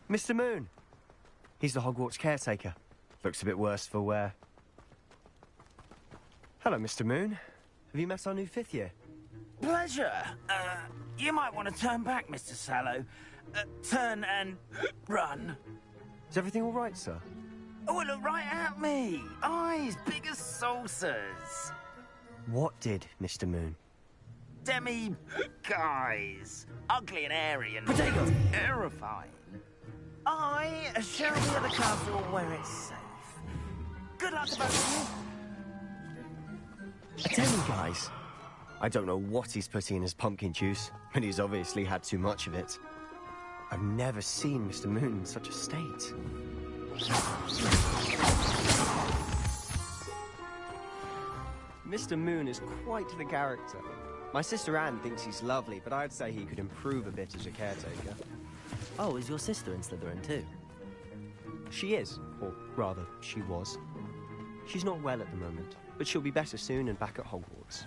Mr. Moon! He's the Hogwarts caretaker. Looks a bit worse for wear. Hello, Mr. Moon. Have you met our new 5th year? Pleasure. You might want to turn back, Mr. Sallow. Turn and run. Is everything all right, sir? Oh, look right at me. Eyes big as saucers. What did, Mr. Moon? Guys. Ugly and airy and Potatoes. terrifying. I shall be at the castle where it's safe. Good luck to both of you. Tell me, guys. I don't know what he's putting in his pumpkin juice, but he's obviously had too much of it. I've never seen Mr. Moon in such a state. Mr. Moon is quite the character. My sister Anne thinks he's lovely, but I'd say he could improve a bit as a caretaker. Oh, is your sister in Slytherin too? She is, or rather, she was. She's not well at the moment, but she'll be better soon and back at Hogwarts.